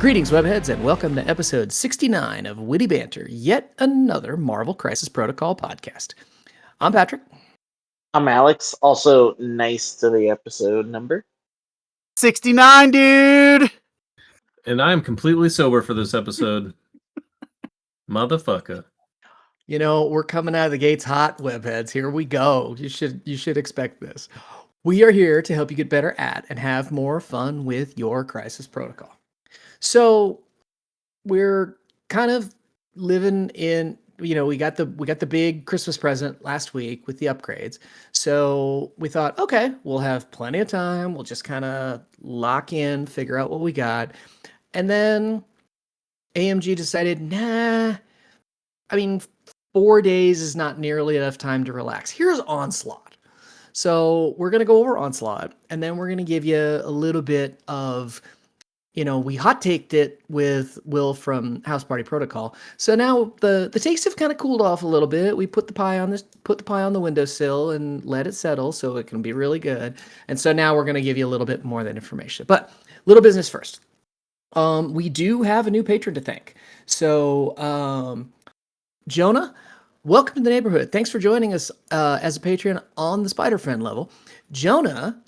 Greetings, webheads, and welcome to episode 69 of Witty Banter, yet another Marvel Crisis Protocol podcast. I'm Patrick. I'm Alex. Also, nice to the episode number. 69, dude! And I am completely sober for this episode. Motherfucker. You know, we're coming out of the gates hot, webheads. Here we go. You should expect this. We are here to help you get better at and have more fun with your Crisis Protocol. So we're kind of living in, you know, we got the big Christmas present last week with the upgrades. So we thought, okay, we'll have plenty of time. We'll just kind of lock in, figure out what we got. And then AMG decided, nah, I mean, 4 days is not nearly enough time to relax. Here's Onslaught. So we're going to go over Onslaught, and then we're going to give you a little bit of, you know, we hot taked it with Will from House Party Protocol. So now the takes have kind of cooled off a little bit. We put the pie on the windowsill and let it settle so it can be really good. And so now we're going to give you a little bit more of that information. But little business first. We do have a new patron to thank. So Jonah, welcome to the neighborhood. Thanks for joining us as a patron on the Spider Friend level. Jonah,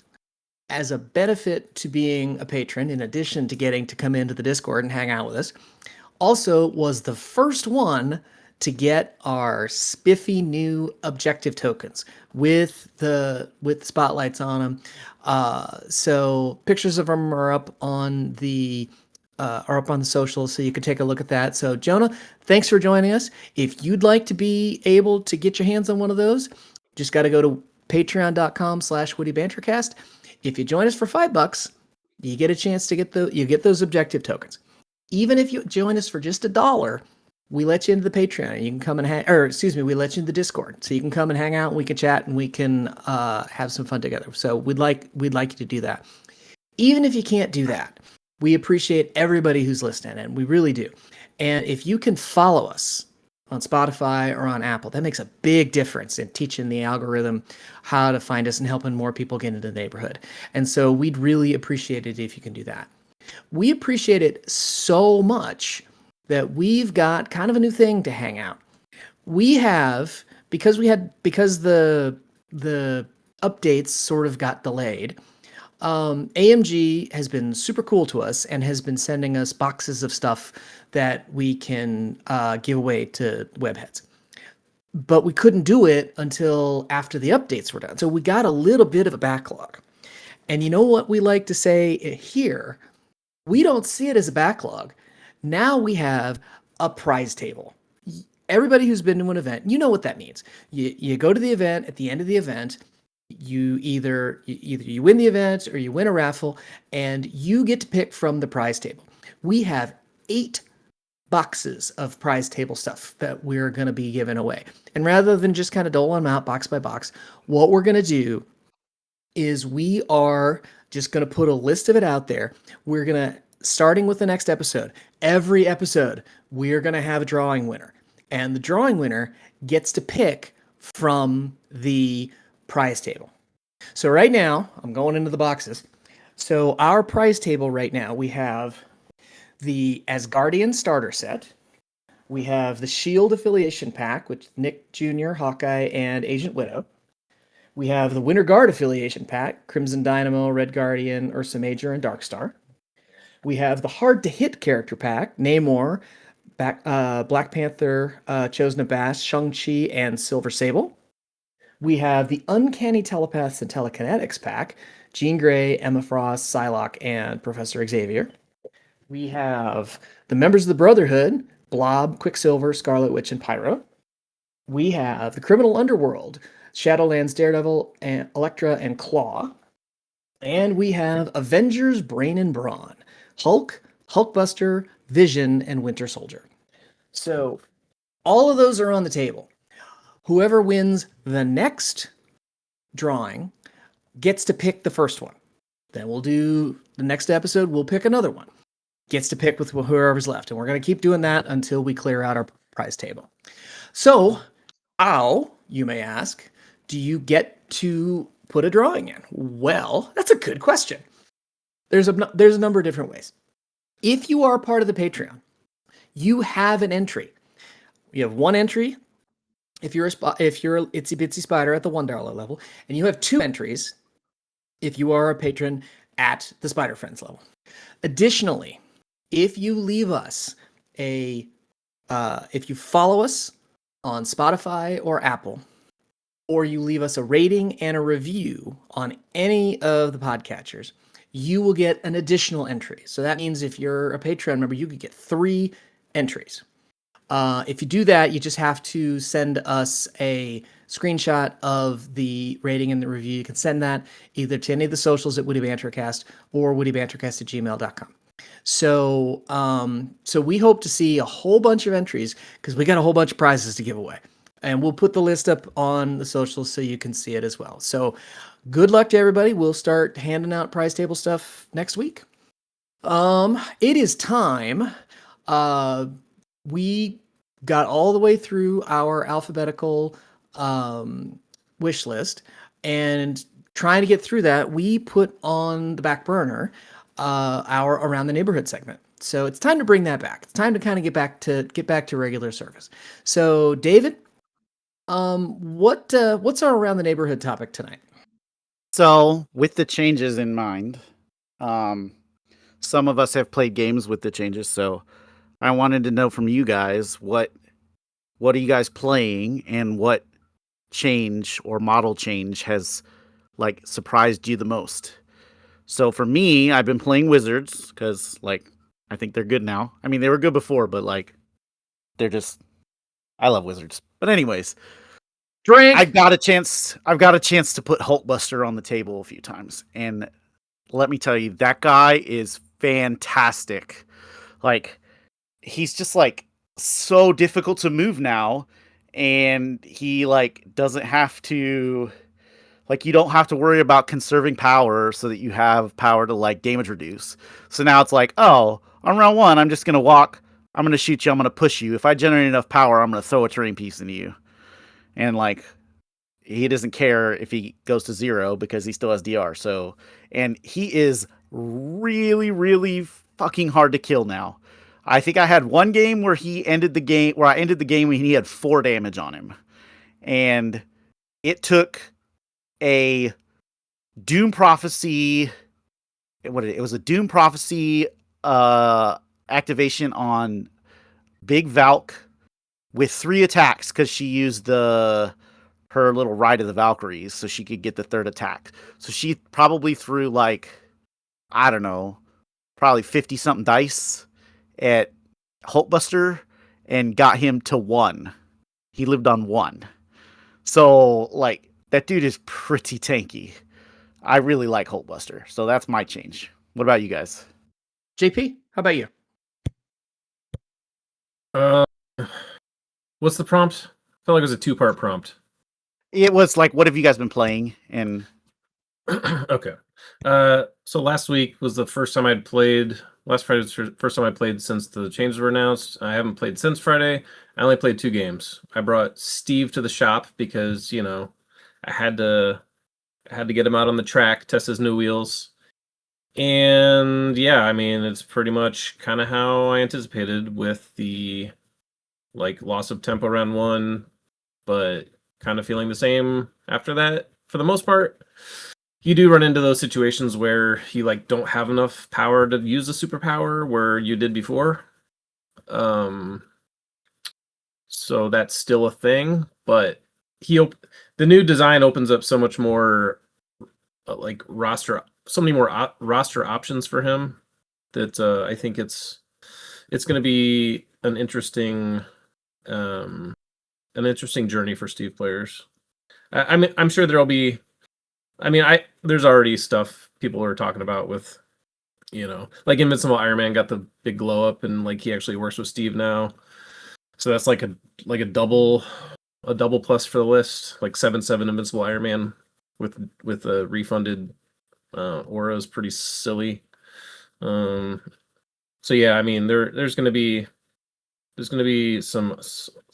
as a benefit to being a patron, in addition to getting to come into the Discord and hang out with us, also was the first one to get our spiffy new objective tokens with the spotlights on them. So pictures of them are up on the socials, so you can take a look at that. So Jonah, thanks for joining us. If you'd like to be able to get your hands on one of those, just got to go to patreon.com/wittybantercast. If you join us for $5, you get a chance to get those objective tokens. Even if you join us for just $1, we let you into the Patreon. You can come and we let you into the Discord, so you can come and hang out and we can chat and we can have some fun together. So we'd like you to do that. Even if you can't do that, we appreciate everybody who's listening, and we really do. And if you can follow us on Spotify or on Apple, that makes a big difference in teaching the algorithm how to find us and helping more people get into the neighborhood. And so we'd really appreciate it if you can do that. We appreciate it so much that we've got kind of a new thing to hang out. We have, because the updates sort of got delayed, AMG has been super cool to us and has been sending us boxes of stuff that we can give away to webheads. But we couldn't do it until after the updates were done. So we got a little bit of a backlog. And you know what we like to say here? We don't see it as a backlog. Now we have a prize table. Everybody who's been to an event, you know what that means. You go to the event, at the end of the event, you either you win the event or you win a raffle, and you get to pick from the prize table. We have 8 boxes of prize table stuff that we're going to be giving away. And rather than just kind of dole them out box by box, what we're going to do is we are just going to put a list of it out there. We're going to, starting with the next episode, every episode, we're going to have a drawing winner. And the drawing winner gets to pick from the prize table. So right now, I'm going into the boxes. So our prize table right now, we have the Asgardian starter set. We have the Shield affiliation pack, with Nick Jr., Hawkeye, and Agent Widow. We have the Winter Guard affiliation pack, Crimson Dynamo, Red Guardian, Ursa Major, and Darkstar. We have the hard to hit character pack, Namor, Black Panther, Chosen of Bass, Shang-Chi, and Silver Sable. We have the Uncanny Telepaths and Telekinetics pack, Jean Grey, Emma Frost, Psylocke, and Professor Xavier. We have the members of the Brotherhood, Blob, Quicksilver, Scarlet Witch, and Pyro. We have the Criminal Underworld, Shadowlands, Daredevil, and Elektra, and Claw. And we have Avengers, Brain and Brawn, Hulk, Hulkbuster, Vision, and Winter Soldier. So all of those are on the table. Whoever wins the next drawing gets to pick the first one. Then we'll do the next episode, we'll pick another one. Gets to pick with whoever's left. And we're going to keep doing that until we clear out our prize table. So, how, you may ask, do you get to put a drawing in? Well, that's a good question. There's a number of different ways. If you are part of the Patreon, you have an entry. You have one entry if you're a itsy bitsy spider at the $1 level, and you have 2 entries if you are a patron at the Spider Friends level. Additionally, if you leave us if you follow us on Spotify or Apple, or you leave us a rating and a review on any of the podcatchers, you will get an additional entry. So that means if you're a Patreon member, you could get 3 entries. If you do that, you just have to send us a screenshot of the rating and the review. You can send that either to any of the socials at Witty Bantercast or wittybantercast@gmail.com. So, so we hope to see a whole bunch of entries because we got a whole bunch of prizes to give away. And we'll put the list up on the socials so you can see it as well. So good luck to everybody. We'll start handing out prize table stuff next week. It is time. We got all the way through our alphabetical wish list, and trying to get through that, we put on the back burner our Around the Neighborhood segment. So it's time to bring that back. It's time to kind of get back to regular service. So David, what's our Around the Neighborhood topic tonight? So, with the changes in mind, some of us have played games with the changes, so I wanted to know from you guys what are you guys playing, and what change or model change has like surprised you the most. So for me, I've been playing Wizards because like I think they're good now. I mean, they were good before, but like they're just I love Wizards. But anyways, Drink. I've got a chance to put Hulkbuster on the table a few times, and let me tell you, that guy is fantastic. Like, he's just like so difficult to move now, and he like doesn't have to, like, you don't have to worry about conserving power so that you have power to like damage reduce. So now it's like, oh, on round 1, I'm just gonna walk, I'm gonna shoot you, I'm gonna push you. If I generate enough power, I'm gonna throw a terrain piece into you. And like, he doesn't care if he goes to 0 because he still has DR. So, and he is really, really fucking hard to kill now. I think I had one game where I ended the game when he had 4 damage on him. And it took a Doom Prophecy. It was a Doom Prophecy activation on Big Valk with 3 attacks because she used her little Ride of the Valkyries so she could get the 3rd attack. So she probably threw like, I don't know, probably 50 something dice at Hulkbuster and got him to 1. He lived on 1. So like, that dude is pretty tanky. I really like Hulkbuster. So that's my change. What about you guys? JP, how about you? What's the prompt? I felt like it was a 2-part prompt. It was like, what have you guys been playing? And Okay. So last week was the first time I'd played. Last Friday was the first time I played since the changes were announced. I haven't played since Friday. I only played 2 games. I brought Steve to the shop because, you know, I had to get him out on the track, test his new wheels. And yeah, I mean, it's pretty much kind of how I anticipated, with the like loss of tempo round 1, but kind of feeling the same after that for the most part. You do run into those situations where you like don't have enough power to use a superpower where you did before. So that's still a thing, but the new design opens up so much more like so many more roster options for him that I think it's going to be an interesting journey for Steve players. I mean, I'm sure there'll be. I mean, there's already stuff people are talking about with, you know, like Invincible Iron Man got the big glow up, and like he actually works with Steve now, so that's like a double plus for the list. Like 7/7 Invincible Iron Man with a refunded aura is pretty silly. So yeah, I mean there's gonna be some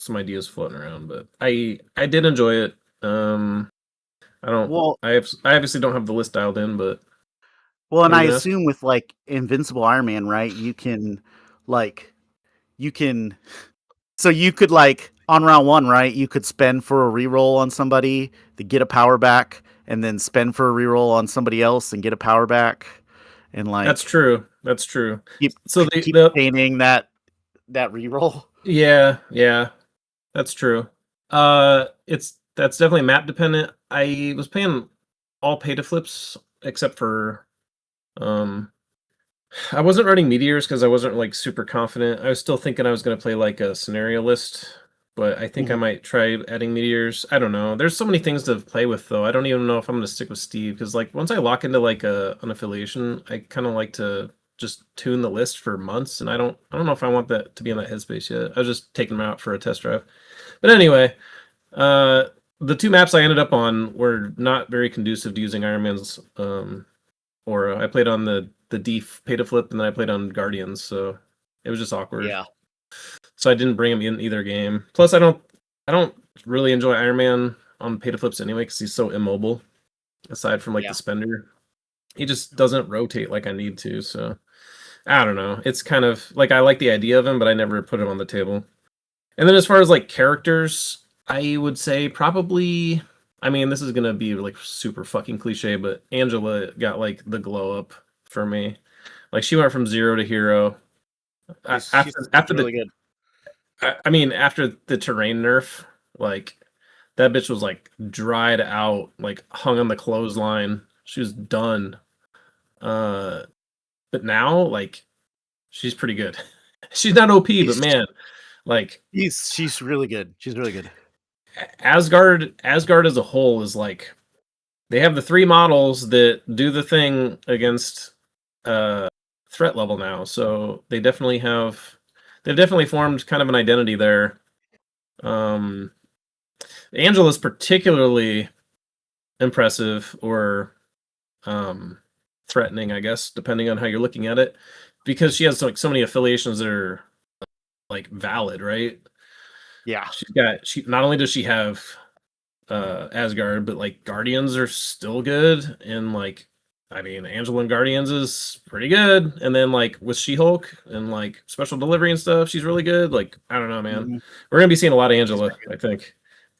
ideas floating around, but I did enjoy it. I obviously don't have the list dialed in, but Well, and What I are you gonna ask? assume with like Invincible Iron Man, right? Like, you can, so you could like on round one, right? You could spend for a reroll on somebody to get a power back, and then spend for a reroll on somebody else and get a power back, and That's like true. That's true. keep So the keep the obtaining that reroll. yeah, that's true. That's definitely map dependent. I was playing all pay to flips except for um I wasn't running meteors because I wasn't like super confident. I was still thinking I was gonna play like a scenario list, but I think I Mhm. might try adding meteors. I don't know. There's so many things to play with though. I don't even know if I'm gonna stick with Steve because like once I lock into like an affiliation, I kind of like to just tune the list for months, and I don't know if I want that to be in that headspace yet. I was just taking them out for a test drive. But anyway, uh, the two maps I ended up on were not very conducive to using Iron Man's aura. I played on the D pay to flip, and then I played on Guardians, so it was just awkward. Yeah. So I didn't bring him in either game. Plus, I don't really enjoy Iron Man on pay to flips anyway because he's so immobile. Aside from like Yeah. the spender, he just doesn't rotate like I need to. So I don't know. It's kind of like I like the idea of him, but I never put him on the table. And then as far as like characters, I would say probably. I mean, this is gonna be like super fucking cliche, but Angela got like the glow up for me. Like she went from zero to hero. After really the good. I mean after the terrain nerf, like that bitch was like dried out, like hung on the clothesline. She was done. Uh, but now like she's pretty good. She's not OP, but She's man, like she's really good. She's really good. Asgard as a whole is like they have the three models that do the thing against uh threat level now. So they've definitely formed kind of an identity there. Um Angela's particularly impressive or um threatening, I guess, depending on how you're looking at it, because she has like so many affiliations that are like valid, right? Yeah. She not only does she have Asgard, but like Guardians are still good, and like I mean Angela and Guardians is pretty good, and then like with She-Hulk and like special delivery and stuff, she's really good. Like I don't know, man, Mhm. we're gonna be seeing a lot of She's Angela, very good. I think.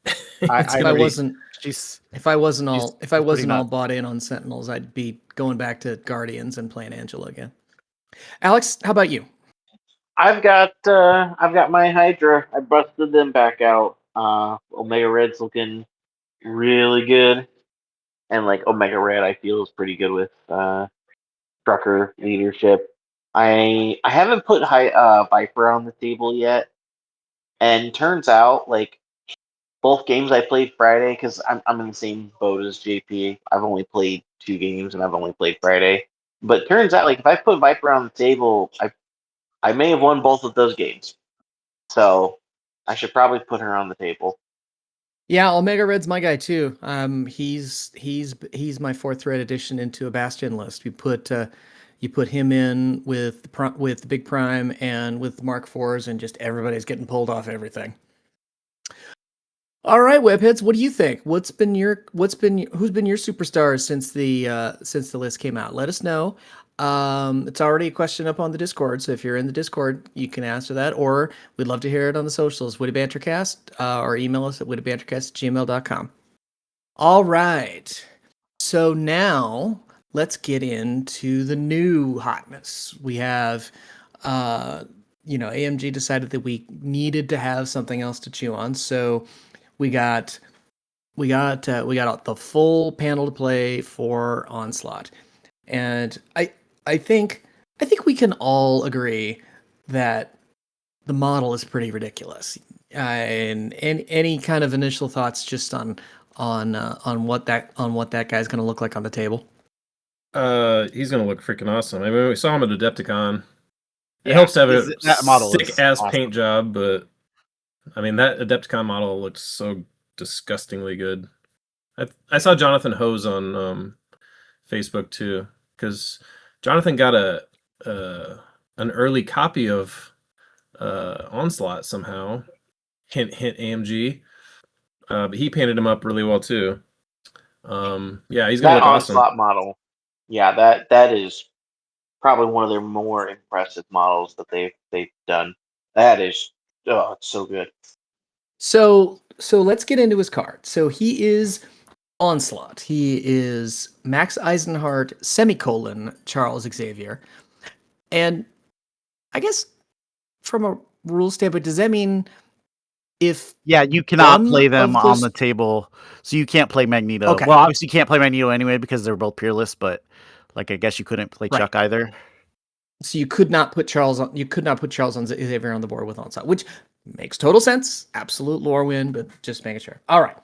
It's I If I gonna be wasn't she's if I wasn't she's all if I she's pretty wasn't all nuts. bought in on Sentinels, I'd be going back to Guardians and playing Angela again. Alex, how about you? I've got my Hydra. I busted them back out. Omega Red's looking really good, and like Omega Red, I feel is pretty good with trucker leadership. I haven't put Viper on the table yet, and turns out like both games I played Friday because I'm in the same boat as JP. I've only played 2 games and I've only played Friday. But turns out like if I put Viper on the table, I may have won both of those games. So I should probably put her on the table. Yeah, Omega Red's my guy too. He's my fourth red addition into a Bastion list. You put him in with with the Big Prime and with the Mark IVs, and just everybody's getting pulled off everything. All right, webheads, what do you think? Who's been your superstars since the list came out? Let us know. It's already a question up on the Discord, so if you're in the Discord, you can answer that, or we'd love to hear it on the socials, Witty Bantercast, or email us at wittybantercast@gmail.com. All right, so now let's get into the new hotness. We have, AMG decided that we needed to have something else to chew on, so we got the full panel to play for Onslaught, and I think we can all agree that the model is pretty ridiculous. And any kind of initial thoughts just on what that guy's going to look like on the table? he's gonna look freaking awesome. I mean, we saw him at Adepticon. It Yeah. helps to have a That model is sick ass awesome. paint job, but I mean that Adepticon model looks so disgustingly good. I saw Jonathan Hose on Facebook too, because Jonathan got an early copy of Onslaught somehow. Hint hint AMG. But he painted him up really well too. Yeah, he's gonna That look awesome. Onslaught model Yeah, that is probably one of their more impressive models that they've done. That is, oh, it's so good. So let's get into his card. So he is Onslaught. He is Max Eisenhardt semicolon Charles Xavier. And I guess from a rule standpoint, does that mean if Yeah, you cannot one play them of on those- the table. So you can't play Magneto. Okay. Well, obviously you can't play Magneto anyway because they're both peerless, but like I guess you couldn't play Right. Chuck either. So you could not put Charles on Xavier on the board with Onslaught, which makes total sense. Absolute lore win, but just making sure. All right.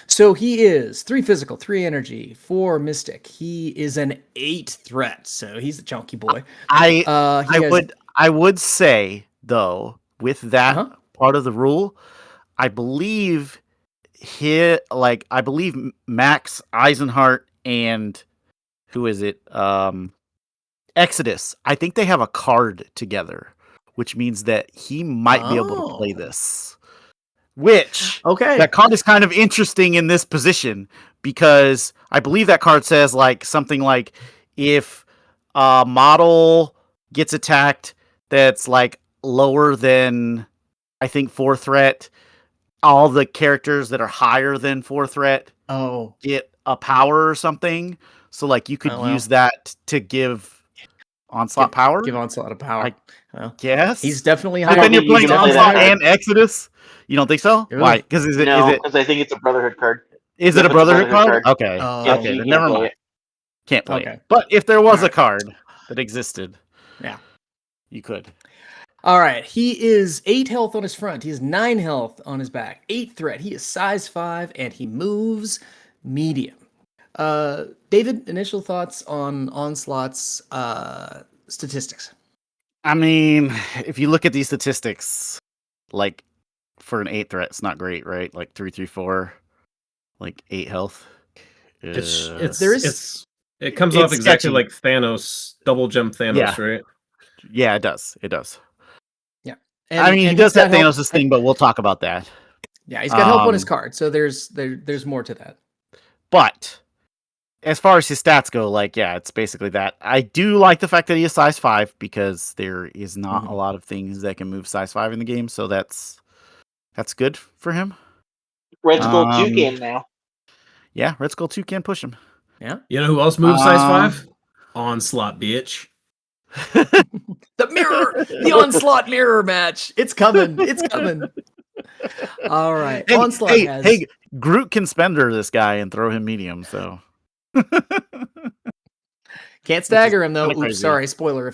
So he is 3 physical, 3 energy, 4 mystic. He is an 8 threat. So he's a chunky boy. I He has- I would say though, with that Uh-huh. part of the rule, I believe Max Eisenhardt and who is it? Exodus. I think they have a card together, which means that he might be able to play Oh. this. Which Okay. that card is kind of interesting in this position because I believe that card says like something like if a model gets attacked that's like lower than I think 4 threat, all the characters that are higher than 4 threat Oh. get a power or something. So like you could Oh, wow. use that to give Onslaught power. Give Onslaught a power. Well, Yes. he's definitely But I then don't you're think you playing can play that Onslaught card. and Exodus. You don't think so? Ooh. Why? Because is it No, because I think it's a Brotherhood card. is Yeah, it a it's a Brotherhood Brotherhood card? Okay. Oh. Yeah, Okay. you Then can't never play mind. it. Can't play Okay. it. But if there was a Alright. card that existed, Yeah. you could. All right. He is 8 health on his front. He has 9 health on his back. 8 threat. He is size 5 and he moves medium. David, initial thoughts on Onslaught's statistics? I mean, if you look at these statistics, like for an 8 threat, it's not great, right? Like 334, like 8 health. It comes off It's exactly sketchy. like Thanos, double gem Thanos, Yeah. right? Yeah, it does. It does. And, I mean, he and does he's have got help- Thanos' thing, but we'll talk about that. Yeah, he's got help on his Um, card, so there's more to that. But as far as his stats go, like, yeah, it's basically that. I do like the fact that he is size 5 because there is not Mhm. a lot of things that can move size 5 in the game, so that's good for him. Red Skull 2 Um, can now. Yeah, Red Skull 2 can push him. Yeah. You know who else moves size Um, 5? Onslaught, bitch. The mirror, the Onslaught mirror match. It's coming. It's coming. All right. Hey, Onslaught has hey, Groot can spender this guy and throw him medium, so can't stagger him though. kinda Oops, crazy. sorry. Spoiler.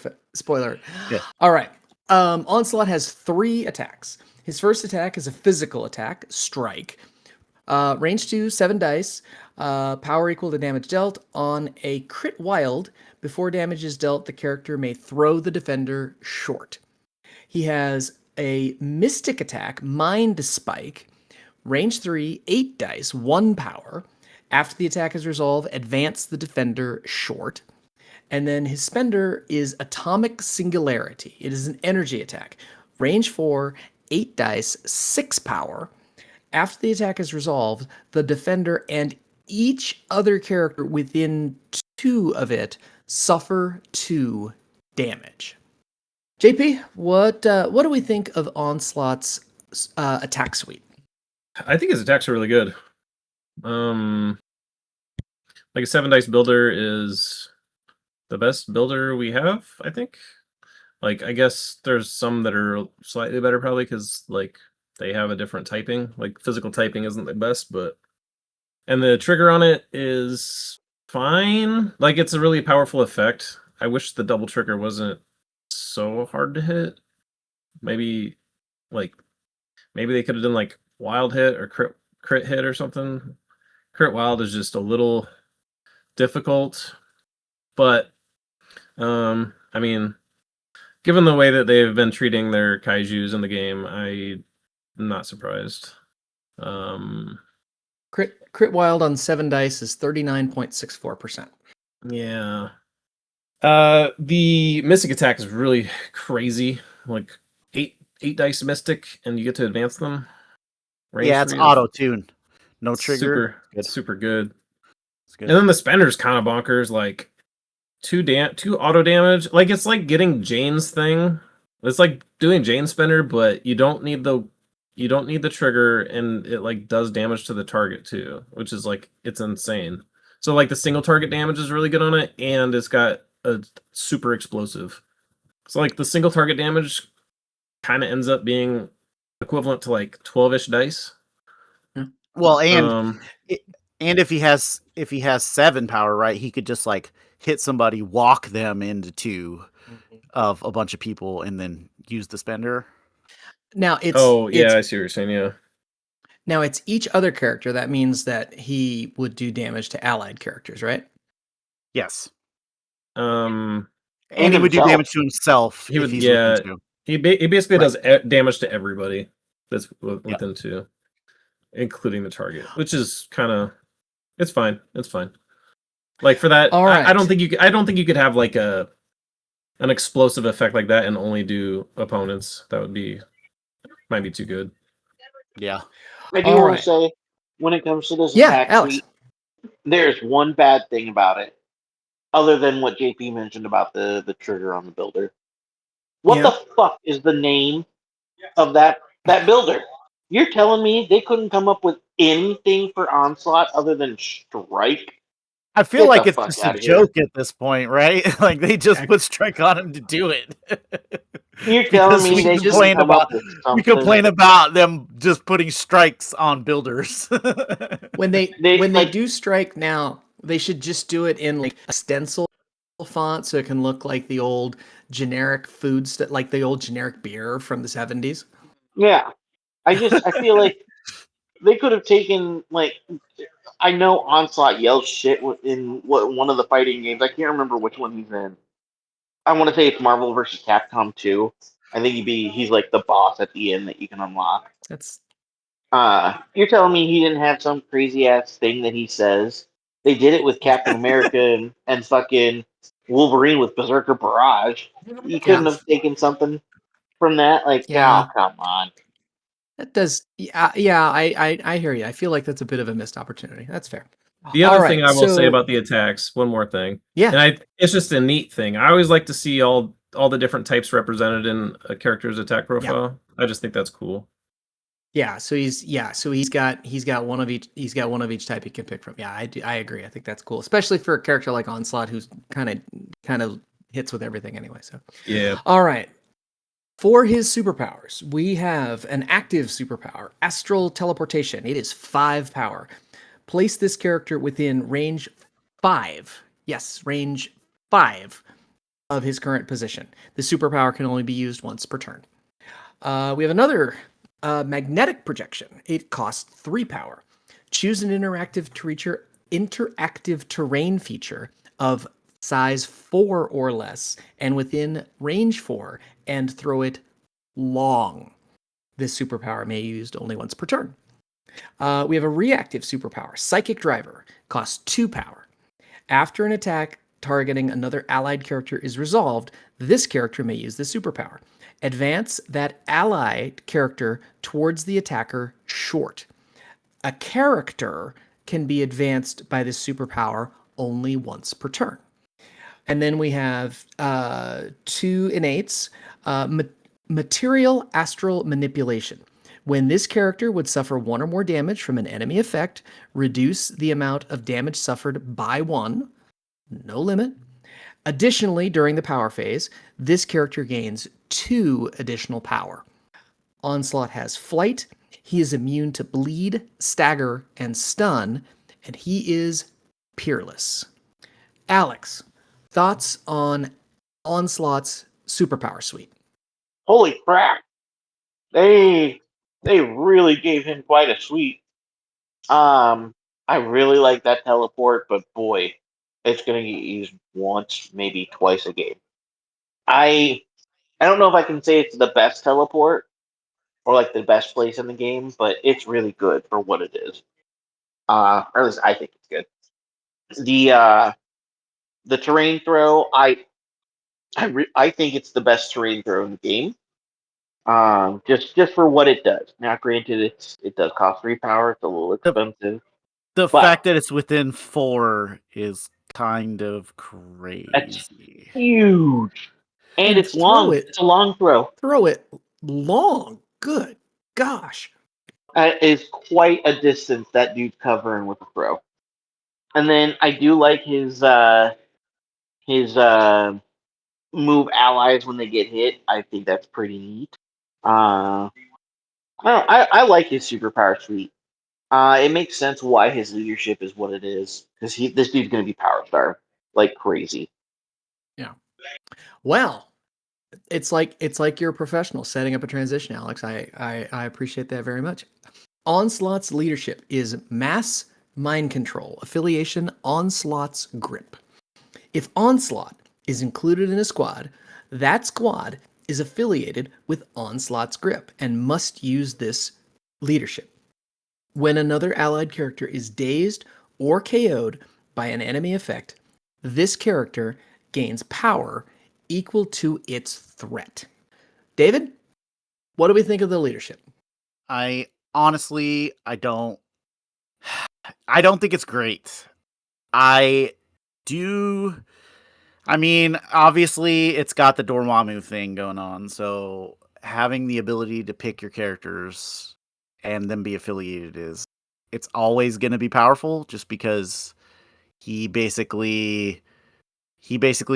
Yeah. All right. Onslaught has 3 attacks. His first attack is a physical attack, strike. Range 2, 7 dice. Power equal to damage dealt. On a crit wild, before damage is dealt, the character may throw the defender short. He has a mystic attack, Mind Spike. Range 3, 8 dice, 1 power. After the attack is resolved, advance the defender short. And then his spender is Atomic Singularity. It is an energy attack. Range 4, 8 dice, 6 power. After the attack is resolved, the defender and each other character within 2 of it suffer 2 damage. JP, what do we think of Onslaught's attack suite? I think his attacks are really good. Like a 7 dice builder is the best builder we have, I think. Like, I guess there's some that are slightly better probably because like they have a different typing. Like physical typing isn't the best, but and the trigger on it is fine. Like it's a really powerful effect. I wish the double trigger wasn't so hard to hit. Maybe they could have done like wild hit or crit hit or something. Crit wild is just a little difficult, but I mean, given the way that they've been treating their kaijus in the game, I'm not surprised. Crit wild on 7 dice is 39.64%. Yeah. The mystic attack is really crazy. Like eight dice mystic, and you get to advance them. Range yeah, it's 3 is auto tune, no trigger. Super good. It's good. And then the spender's kind of bonkers. Like two auto damage. Like it's like getting Jane's thing. It's like doing Jane Spender, but you don't need the trigger, and it like does damage to the target too, which is like it's insane. So like the single target damage is really good on it, and it's got a super explosive. So like the single target damage kind of ends up being equivalent to like 12-ish dice. Well, and Um, if he has 7 power, right, he could just like hit somebody, walk them into 2 of a bunch of people, and then use the spender. Now it's oh yeah, it's I see what you're saying. Yeah. now it's each other character. That means that he would do damage to allied characters, right? Yes, Um, and he would do himself. damage to himself he if would. he's Yeah. within 2. He basically Right. does damage to everybody that's within 2, including the target, which is kind of it's fine. It's fine. Like for that, All I don't right. think you could have like an explosive effect like that and only do opponents. That might be too good. Yeah. I do All want right. to say, when it comes to this Yeah, attack Alex. suite, there's one bad thing about it, other than what JP mentioned about the trigger on the builder. What Yeah. the fuck is the name of that builder? You're telling me they couldn't come up with anything for Onslaught other than Strike? I feel Get like the it's fuck just a out of here. joke at this point, right? Like they just put Strike on him to do it. You're telling Because me we they just couldn't complain come up about with something? them just putting strikes on builders. When they They like do strike now, they should just do it in like a stencil font so it can look like the old generic foods that like the old generic beer from the 70s. yeah. I feel like they could have taken like I know Onslaught yells shit in one of the fighting games. I can't remember which one he's in. I want to say it's Marvel vs. Capcom 2. I think he's like the boss at the end that you can unlock. That's You're telling me he didn't have some crazy ass thing that he says? They did it with Captain America and fucking Wolverine with Berserker Barrage. You couldn't yeah. have taken something from that? Like, Yeah. oh, come on. That does yeah, I hear you. I feel like that's a bit of a missed opportunity. That's fair. The All other thing right. I will say So about the attacks, one more thing, yeah. and it's just a neat thing. I always like to see all the different types represented in a character's attack profile. I just think that's cool. Yeah, so he's got one of each type he can pick from. Yeah, I agree. I think that's cool, especially for a character like Onslaught who's kind of hits with everything anyway. So Yeah. all right. For his superpowers, we have an active superpower, Astral Teleportation. It is 5 power. Place this character within range 5. Yes, range 5 of his current position. The superpower can only be used once per turn. We have another magnetic projection. It costs 3 power. Choose an interactive terrain feature of size 4 or less and within range 4 and throw it long. This superpower may be used only once per turn. We have a reactive superpower, Psychic Driver, costs 2 power. After an attack targeting another allied character is resolved, this character may use this superpower. Advance that allied character towards the attacker short. A character can be advanced by this superpower only once per turn. And then we have 2 innates, Material Astral Manipulation. When this character would suffer 1 or more damage from an enemy effect, reduce the amount of damage suffered by 1, no limit. Additionally, during the power phase, this character gains 2 additional power. Onslaught has flight. He is immune to bleed, stagger, and stun, and he is peerless. Alex, thoughts on Onslaught's superpower suite? Holy crap! They really gave him quite a suite. I really like that teleport, but boy, it's gonna get used once, maybe twice a game. I don't know if I can say it's the best teleport or like the best place in the game, but it's really good for what it is. Or at least I think it's good. The terrain throw, I think it's the best terrain throw in the game. Just for what it does. Now, granted, it does cost 3 power. It's a little expensive. The But fact that it's within 4 is kind of crazy. Huge. And it's throw long. it. It's a long throw. Throw it long. Good gosh. Is quite a distance that dude's covering with a throw. And then I do like his move allies when they get hit. I think that's pretty neat. I like his superpower suite. It makes sense why his leadership is what it is, because this dude's gonna be power star like crazy. Yeah. Well, it's like you're a professional setting up a transition, Alex. I appreciate that very much. Onslaught's leadership is mass mind control, affiliation Onslaught's grip. If Onslaught is included in a squad, that squad is affiliated with Onslaught's grip and must use this leadership. When another allied character is dazed or KO'd by an enemy effect, this character gains power equal to its threat. David, what do we think of the leadership? I honestly, I don't think it's great. I mean, obviously it's got the Dormammu thing going on, so having the ability to pick your characters and them be affiliated it's always going to be powerful, just because he basically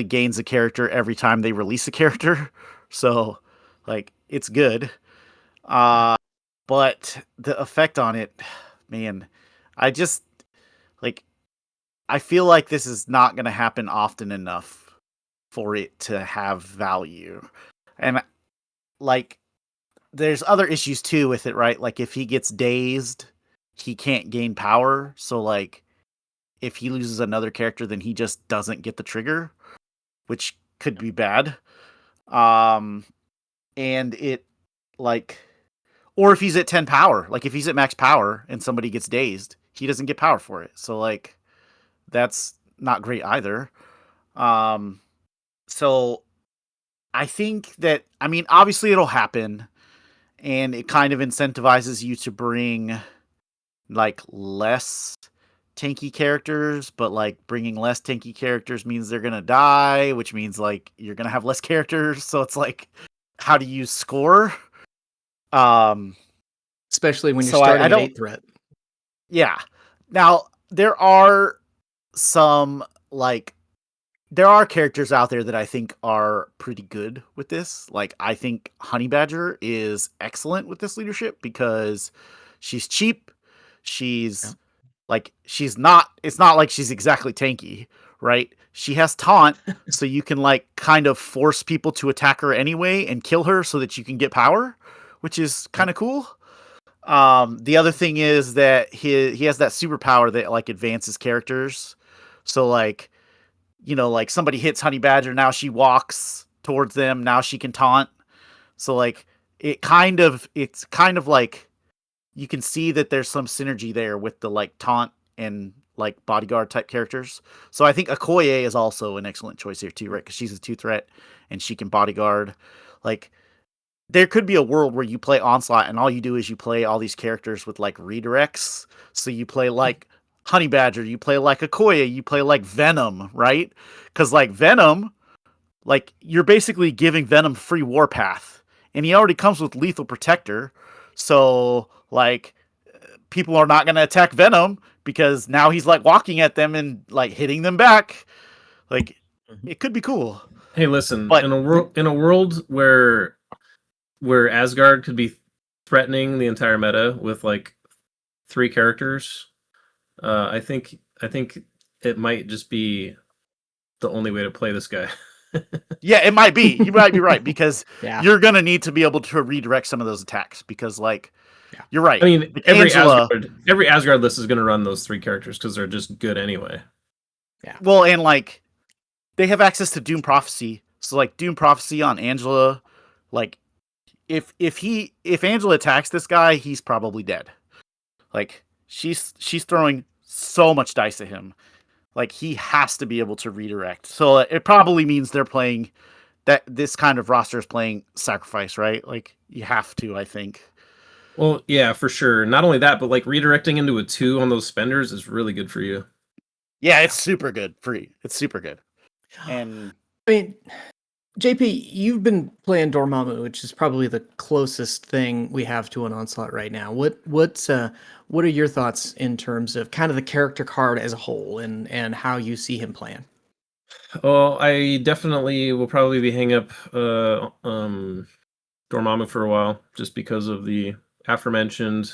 gains a character every time they release a character. So like it's good. But the effect on it, man, I just I feel like this is not going to happen often enough for it to have value. And like there's other issues too with it, right? Like if he gets dazed, he can't gain power. So like if he loses another character, then he just doesn't get the trigger, which could be bad. And it like, or if he's at 10 power, like if he's at max power and somebody gets dazed, he doesn't get power for it. So like that's not great either. So I think that, I mean, obviously it'll happen, and it kind of incentivizes you to bring like less tanky characters, but like bringing less tanky characters means they're gonna die, which means like you're gonna have less characters. So it's like, how do you score? Especially when you're So starting I at don't- 8 threat. Yeah. Now there are some there are characters out there that I think are pretty good with this. Like I think Honey Badger is excellent with this leadership because she's cheap. She's it's not like she's exactly tanky, right? She has taunt, so you can like kind of force people to attack her anyway and kill her so that you can get power, which is kind of cool. The other thing is that he has that superpower that like advances characters. So like, you know, like somebody hits Honey Badger, now she walks towards them, now she can taunt. So like it's kind of like you can see that there's some synergy there with the like taunt and like bodyguard type characters. So I think Okoye is also an excellent choice here too, right? Because she's a 2 threat and she can bodyguard. Like there could be a world where you play Onslaught and all you do is you play all these characters with like redirects. So you play like Honey Badger, you play like Okoye, you play like Venom, right? Because like Venom, like you're basically giving Venom free warpath, and he already comes with lethal protector. So like people are not going to attack Venom because now he's like walking at them and like hitting them back. Like it could be cool. Hey, listen, But- in a world where Asgard could be threatening the entire meta with like 3 characters, I think it might just be the only way to play this guy. Yeah, it might be. You might be right, because Yeah. you're going to need to be able to redirect some of those attacks, because like you're right. I mean, Like, every Asgard list is going to run those 3 characters because they're just good anyway. Well, and like they have access to Doom Prophecy. So like Doom Prophecy on Angela, like if Angela attacks this guy, he's probably dead. Like she's throwing so much dice at him. Like he has to be able to redirect. So it probably means they're playing that this kind of roster is playing Sacrifice, right? Like you have to, I think. Well, yeah, for sure. Not only that, but like redirecting into a 2 on those spenders is really good for you. Yeah, it's super good. Free. It's super good. And I mean, JP, you've been playing Dormammu, which is probably the closest thing we have to an Onslaught right now. What are your thoughts in terms of kind of the character card as a whole and how you see him playing? Well, I definitely will probably be hang up Dormammu for a while, just because of the aforementioned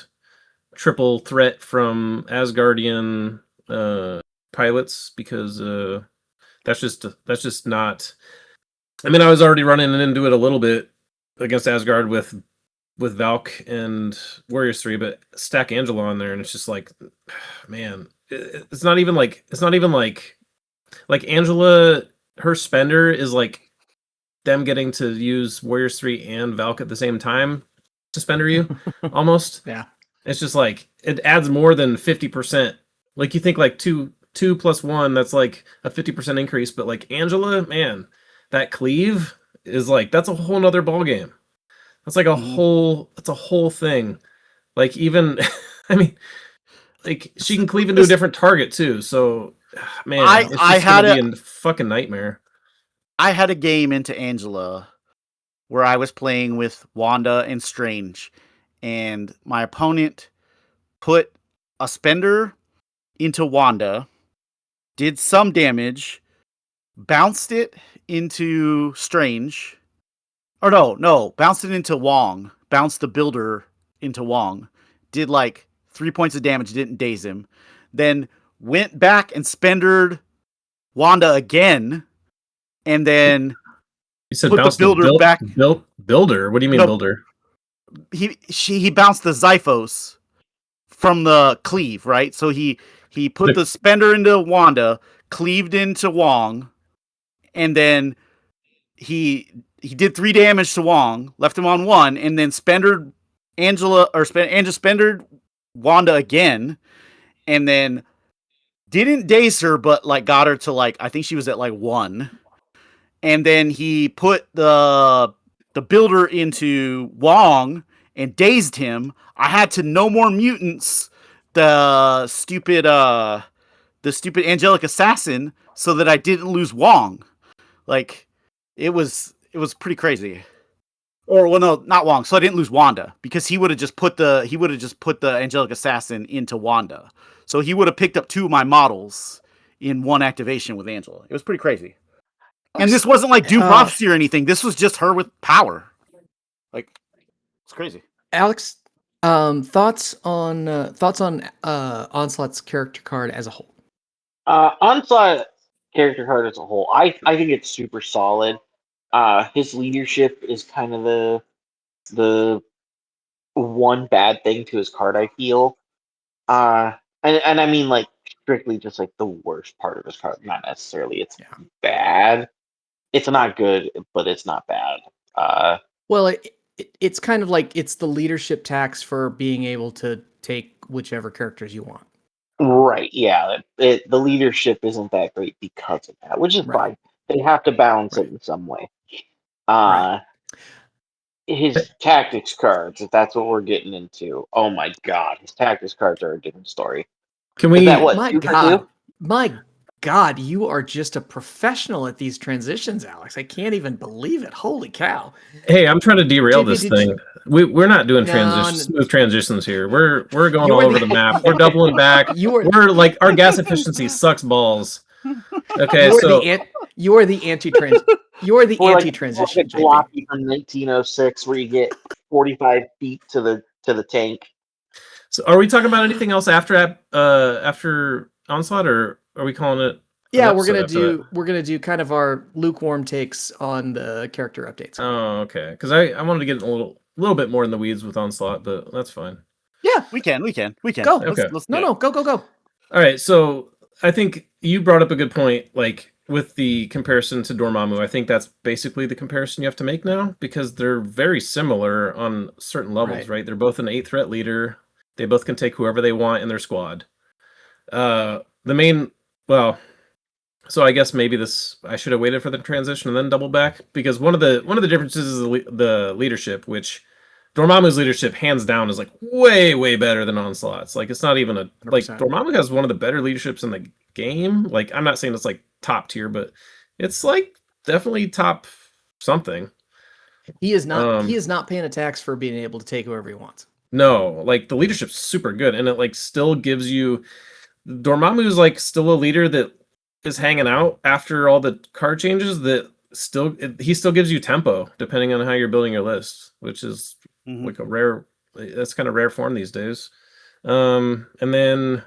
triple threat from Asgardian pilots. Because that's just not. I mean, I was already running into it a little bit against Asgard with Valk and Warriors 3, but stack Angela on there, and it's just like, man, it's not even like Angela. Her spender is like them getting to use Warriors 3 and Valk at the same time to spender you, almost. Yeah. It's just like it adds more than 50%. Like you think like two plus one, that's like a 50% increase, but like Angela, man, that cleave is like that's a whole nother ball game. That's like a whole thing. Like even I mean like she can cleave into a different target too. So man, it's just gonna be a fucking nightmare. I had a game into Angela where I was playing with Wanda and Strange, and my opponent put a spender into Wanda, did some damage, bounced it into Strange. Or no, bounced it into Wong. Bounced the builder into Wong. Did like 3 points of damage, didn't daze him. Then went back and spendered Wanda again. And then you said put the builder back. Builder? What do you mean builder? He bounced the Xiphos from the cleave, right? So he put the spender into Wanda, cleaved into Wong, and then he did 3 damage to Wong, left him on 1, and then spendered Angela spendered Wanda again, and then didn't daze her, but like got her to like I think she was at like 1. And then he put the builder into Wong and dazed him. I had to no more mutants the stupid angelic assassin so that I didn't lose Wong. Like it was pretty crazy. Or well, no, not Wong. So I didn't lose Wanda because he would have just put the angelic assassin into Wanda. So he would have picked up 2 of my models in one activation with Angela. It was pretty crazy. And this wasn't like Doom Prophecy or anything. This was just her with power. Like it's crazy. Alex, thoughts on Onslaught's character card as a whole? Onslaught character card as a whole, I think it's super solid. His leadership is kind of the one bad thing to his card, I feel. And I mean like strictly just like the worst part of his card, not necessarily it's bad. It's not good, but it's not bad. Well, it's kind of like it's the leadership tax for being able to take whichever characters you want. Right, yeah. The leadership isn't that great because of that, which is fine. They have to balance it in some way. His tactics cards, if that's what we're getting into. Oh my god, his tactics cards are a different story. Can we? My God, you are just a professional at these transitions, Alex. I can't even believe it. Holy cow! Hey, I'm trying to derail this thing. We're not doing smooth transitions here. We're going all over the map. We're doubling back. We're like our gas efficiency sucks balls. Okay, you're the anti-transition. Like Blocky from 1906, where you get 45 feet to the tank. So, are we talking about anything else after Onslaught, or are we calling it? Yeah, we're gonna do kind of our lukewarm takes on the character updates. Oh, okay. Because I wanted to get a little bit more in the weeds with Onslaught, but that's fine. Yeah, we can. Go. Okay. Go. All right. So I think you brought up a good point. Like with the comparison to Dormammu, I think that's basically the comparison you have to make now because they're very similar on certain levels, right? They're both an 8-threat leader. They both can take whoever they want in their squad. So I guess maybe I should have waited for the transition and then double back because one of the differences is the leadership, which Dormammu's leadership, hands down, is like way, way better than Onslaught's. Like, it's not even a like 100%. Dormammu has one of the better leaderships in the game. Like, I'm not saying it's like top tier, but it's like definitely top something. He is not. Um, He is not paying a tax for being able to take whoever he wants. No, like the leadership's super good, and it like still gives you Dormammu's like still a leader that is hanging out after all the card changes. That he still gives you tempo depending on how you're building your list, which is like a rare. That's kind of rare form these days. And then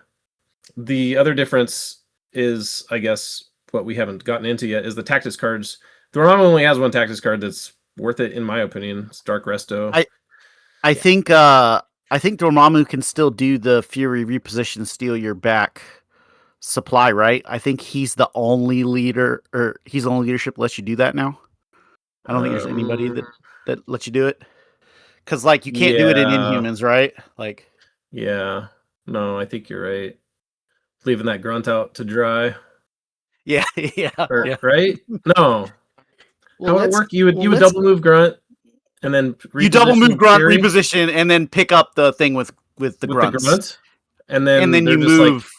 the other difference is, I guess, what we haven't gotten into yet is the tactics cards. Dormammu only has one tactics card that's worth it in my opinion. It's Dark Resto. I think Dormammu can still do the Fury reposition, steal your back supply, right? I think he's the only leader, or he's the only leadership that lets you do that now. I don't think there's anybody that lets you do it. Because like you can't do it in Inhumans, right? Like yeah, no, I think you're right. Leaving that grunt out to dry. yeah. Right? No. Well, How would it work? You would let's- double move grunt and then You double move reposition grunt, Fury reposition, and then pick up the thing with the grunts. grunt, and then you they're just move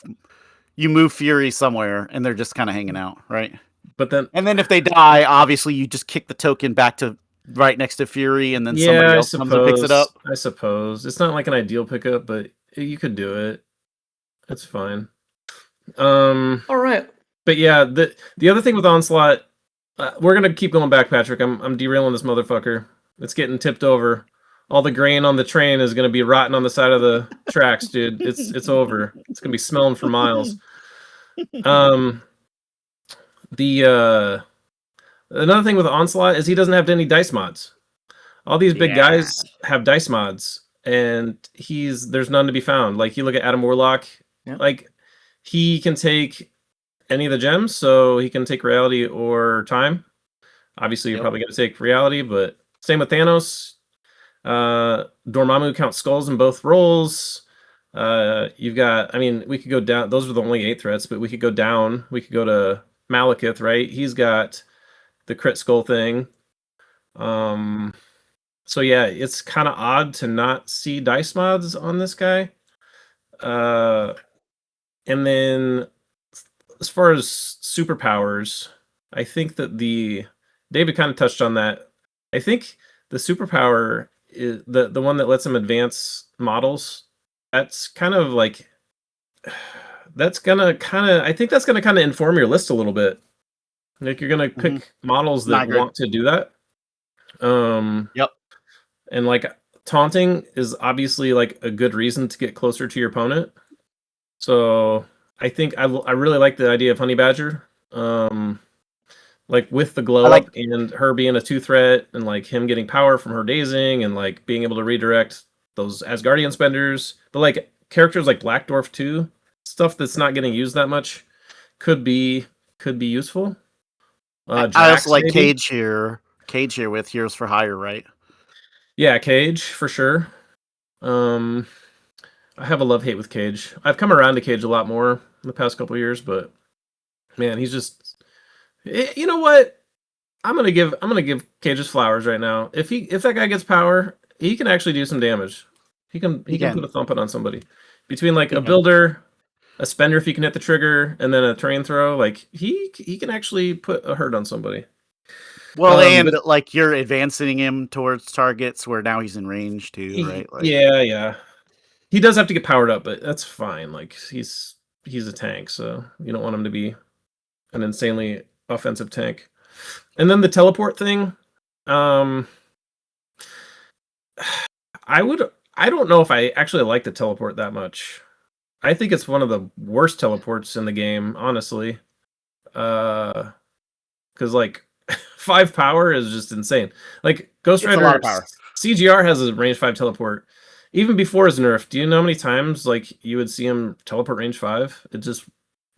you move Fury somewhere, and they're just kind of hanging out, right? but then And then if they die, obviously you just kick the token back to right next to Fury, and then somebody else comes and picks it up. I suppose it's not like an ideal pickup, but you could do it. It's fine. All right. But yeah, the other thing with Onslaught, we're gonna keep going back, Patrick. I'm derailing this motherfucker. It's getting tipped over. All the grain on the train is gonna be rotting on the side of the tracks, dude. It's over. It's gonna be smelling for miles. Another thing with Onslaught is he doesn't have any dice mods. All these big guys have dice mods, and there's none to be found. Like you look at Adam Warlock, like he can take any of the gems, so he can take reality or time. Obviously, you're probably going to take reality, but same with Thanos. Dormammu counts skulls in both rolls. You've got, I mean, we could go down. Those are the only 8 threats, but we could go down. We could go to Malekith, right? He's got the crit skull thing. So yeah, it's kind of odd to not see dice mods on this guy. And then as far as superpowers, I think that David kind of touched on that. I think the superpower is the one that lets him advance models. That's kind of like I think that's gonna kind of inform your list a little bit. Like you're gonna pick models that want to do that. Yep. And like taunting is obviously like a good reason to get closer to your opponent. So I think I really like the idea of Honey Badger. Like with the glow up and her being a 2-threat and like him getting power from her dazing and like being able to redirect those Asgardian spenders. But like characters like Black Dwarf 2, stuff that's not getting used that much could be useful. I also like maybe. Cage here with Heroes for Hire, right? Yeah, Cage for sure. I have a love-hate with Cage. I've come around to Cage a lot more in the past couple of years, but man, he's just, you know what? I'm gonna give Cage his flowers right now. If that guy gets power, he can actually do some damage. He can put a thumping on somebody. Between like a builder, a spender if he can hit the trigger, and then a terrain throw, like he can actually put a hurt on somebody. Well, and like you're advancing him towards targets where now he's in range too, right? Like, yeah. He does have to get powered up, but that's fine. Like he's a tank, so you don't want him to be an insanely offensive tank. And then the teleport thing, I don't know if I actually like the teleport that much. I think it's one of the worst teleports in the game, honestly. Because like 5 power is just insane. Like Ghost Rider CGR has a range 5 teleport. Even before his nerf, do you know how many times like you would see him teleport range 5? It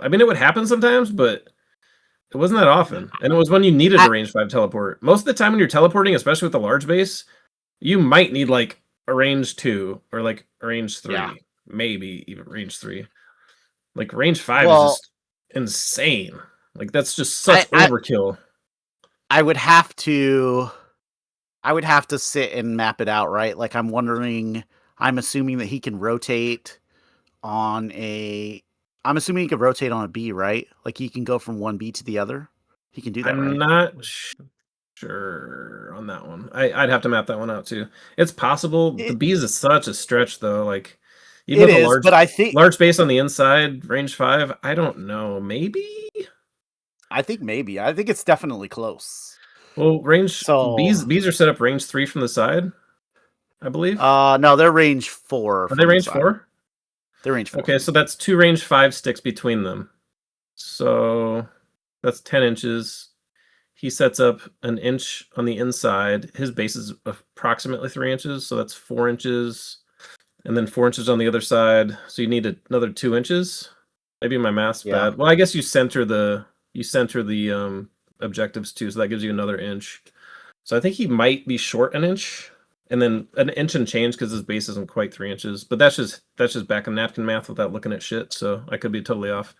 would happen sometimes, but it wasn't that often. And it was when you needed a range 5 teleport. Most of the time when you're teleporting, especially with a large base, you might need like a range 2 or like a range 3. Yeah. Maybe even range 3. Like range 5 is just insane. Like that's just such overkill. I would have to I would have to sit and map it out, right? Like I'm assuming that he can rotate on a B, right? Like he can go from one B to the other. He can do that, I'm right? not sure on that one. I'd have to map that one out too. It's possible. The B's is such a stretch though. Like even It with a is, but I think large space on the inside, range 5. I don't know. Maybe. I think it's definitely close. Well, range So B's are set up range 3 from the side, I believe. no, they're range 4. Are they range 4? They're range 4. Okay, so that's 2 range 5 sticks between them. So that's 10 inches. He sets up an inch on the inside. His base is approximately 3 inches, so that's 4 inches, and then 4 inches on the other side. So you need another 2 inches. Maybe my math's bad. Well, I guess you center the objectives too, so that gives you another inch. So I think he might be short an inch, and then an inch and change because his base isn't quite 3 inches. But that's just back in napkin math without looking at shit. So I could be totally off.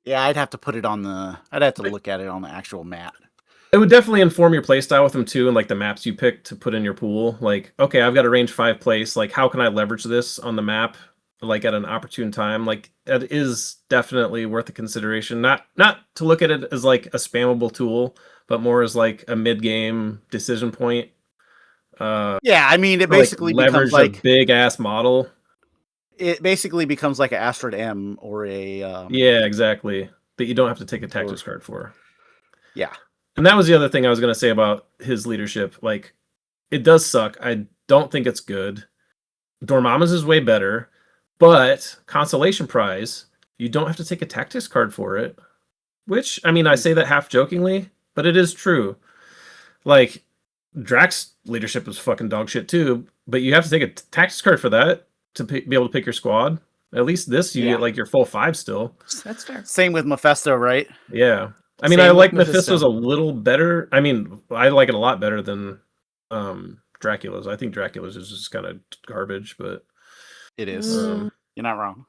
Yeah, I'd have to look at it on the actual map. It would definitely inform your playstyle with them too, and like the maps you pick to put in your pool. Like, okay, I've got a range 5 place. Like, how can I leverage this on the map? Like at an opportune time. Like, it is definitely worth a consideration. Not to look at it as like a spammable tool, but more as like a mid-game decision point. Yeah, I mean, it basically becomes like a big ass model. It basically becomes like an Astrid M or a yeah, exactly. That you don't have to take a tactics card for. Yeah. And that was the other thing I was going to say about his leadership. Like, it does suck. I don't think it's good. Dormammu's is way better, but consolation prize, you don't have to take a tactics card for it. Which, I mean, I say that half jokingly, but it is true. Like, Drax's leadership is fucking dog shit too, but you have to take a tactics card for that to be able to pick your squad. At least this, you get like your full 5 still. That's fair. Same with Mephisto, right? Yeah. I mean, I like Mephisto's a little better. I mean, I like it a lot better than Dracula's. I think Dracula's is just kind of garbage, but it is. You're not wrong.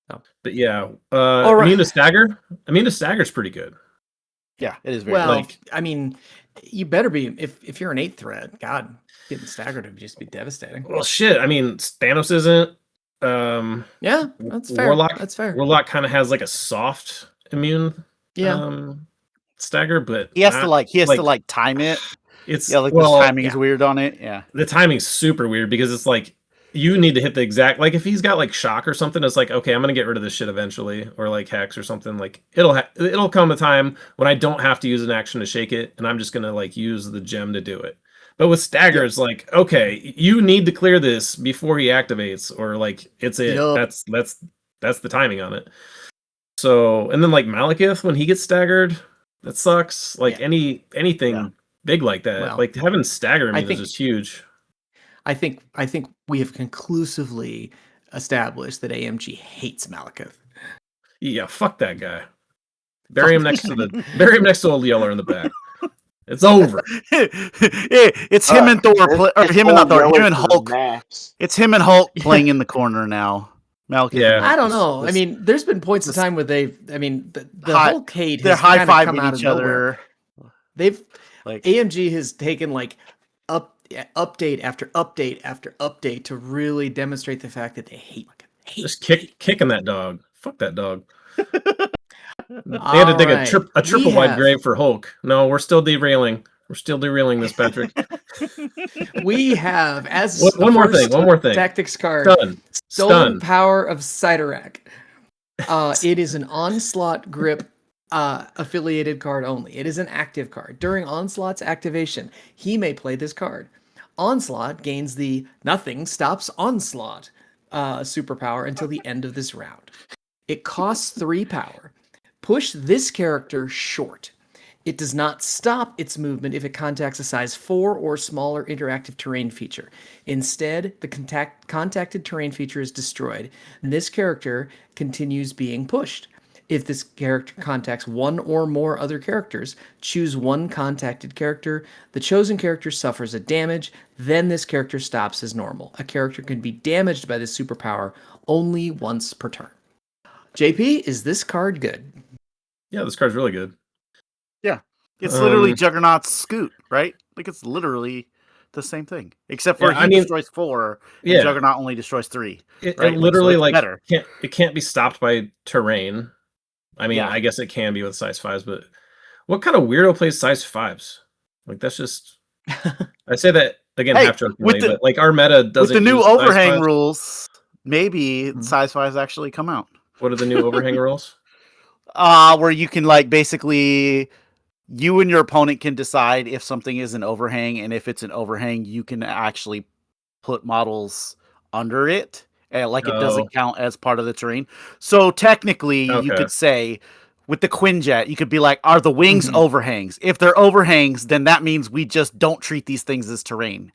No. But yeah, Immune to Stagger. Immune to Stagger's pretty good. Yeah, it is very well. good. I mean, you better be if you're an 8th threat. God, getting staggered would just be devastating. Well, shit. I mean, Thanos isn't. Yeah, that's fair. That's fair. Warlock kind of has like a soft immune. Yeah. Stagger, but he has to time it. It's the timing's weird on it. Yeah, the timing's super weird because it's like you need to hit the exact, like if he's got like shock or something, it's like, okay, I'm gonna get rid of this shit eventually, or like hex or something. Like it'll come a time when I don't have to use an action to shake it, and I'm just gonna like use the gem to do it. But with Stagger, it's like, okay, you need to clear this before he activates, or like it's it. Yep. That's the timing on it. So, and then like Malekith, when he gets staggered, that sucks. Like anything big like that, like having stagger is just huge. I think we have conclusively established that AMG hates Malekith. Yeah, fuck that guy. Bury him next to Old Yeller in the back. It's over. It's him and Thor, him and Hulk. It's him and Hulk playing in the corner now. Malekith. Yeah, I don't know. I mean, there's been points of time where the Hulk hate they're high fiving each other. They've AMG has taken like update after update after update to really demonstrate the fact that they hate. Just kicking that dog. Fuck that dog. They had to dig a triple wide grave for Hulk. No, we're still derailing. We're still derailing this, Patrick. We have one more thing. Tactics card. Stolen Power of Sidorak. It is an Onslaught grip affiliated card only. It is an active card. During Onslaught's activation, he may play this card. Onslaught gains the Nothing Stops Onslaught superpower until the end of this round. It costs 3 power. Push this character short. It does not stop its movement if it contacts a size 4 or smaller interactive terrain feature. Instead, the contacted terrain feature is destroyed, and this character continues being pushed. If this character contacts one or more other characters, choose one contacted character. The chosen character suffers a damage, then this character stops as normal. A character can be damaged by this superpower only once per turn. JP, is this card good? Yeah, this card's really good. Yeah. It's literally Juggernaut's Scoot, right? Like it's literally the same thing, except for Yeah, he destroys 4, and Yeah. Juggernaut only destroys 3. It Right? literally So it's like better. it can't be stopped by terrain. I mean, Yeah. I guess it can be with size 5s, but what kind of weirdo plays size 5s? Like that's just I say that again Hey, half jokingly, with the- but like our meta doesn't With the new use size overhang 5s. rules, maybe Mhm. size 5s actually come out. What are the new overhang rules? Where you can like basically you and your opponent can decide if something is an overhang, and if it's an overhang, you can actually put models under it. And like it Oh. doesn't count as part of the terrain. So technically you Okay. could say with the Quinjet, you could be like, are the wings Mhm. overhangs? If they're overhangs, then that means we just don't treat these things as terrain.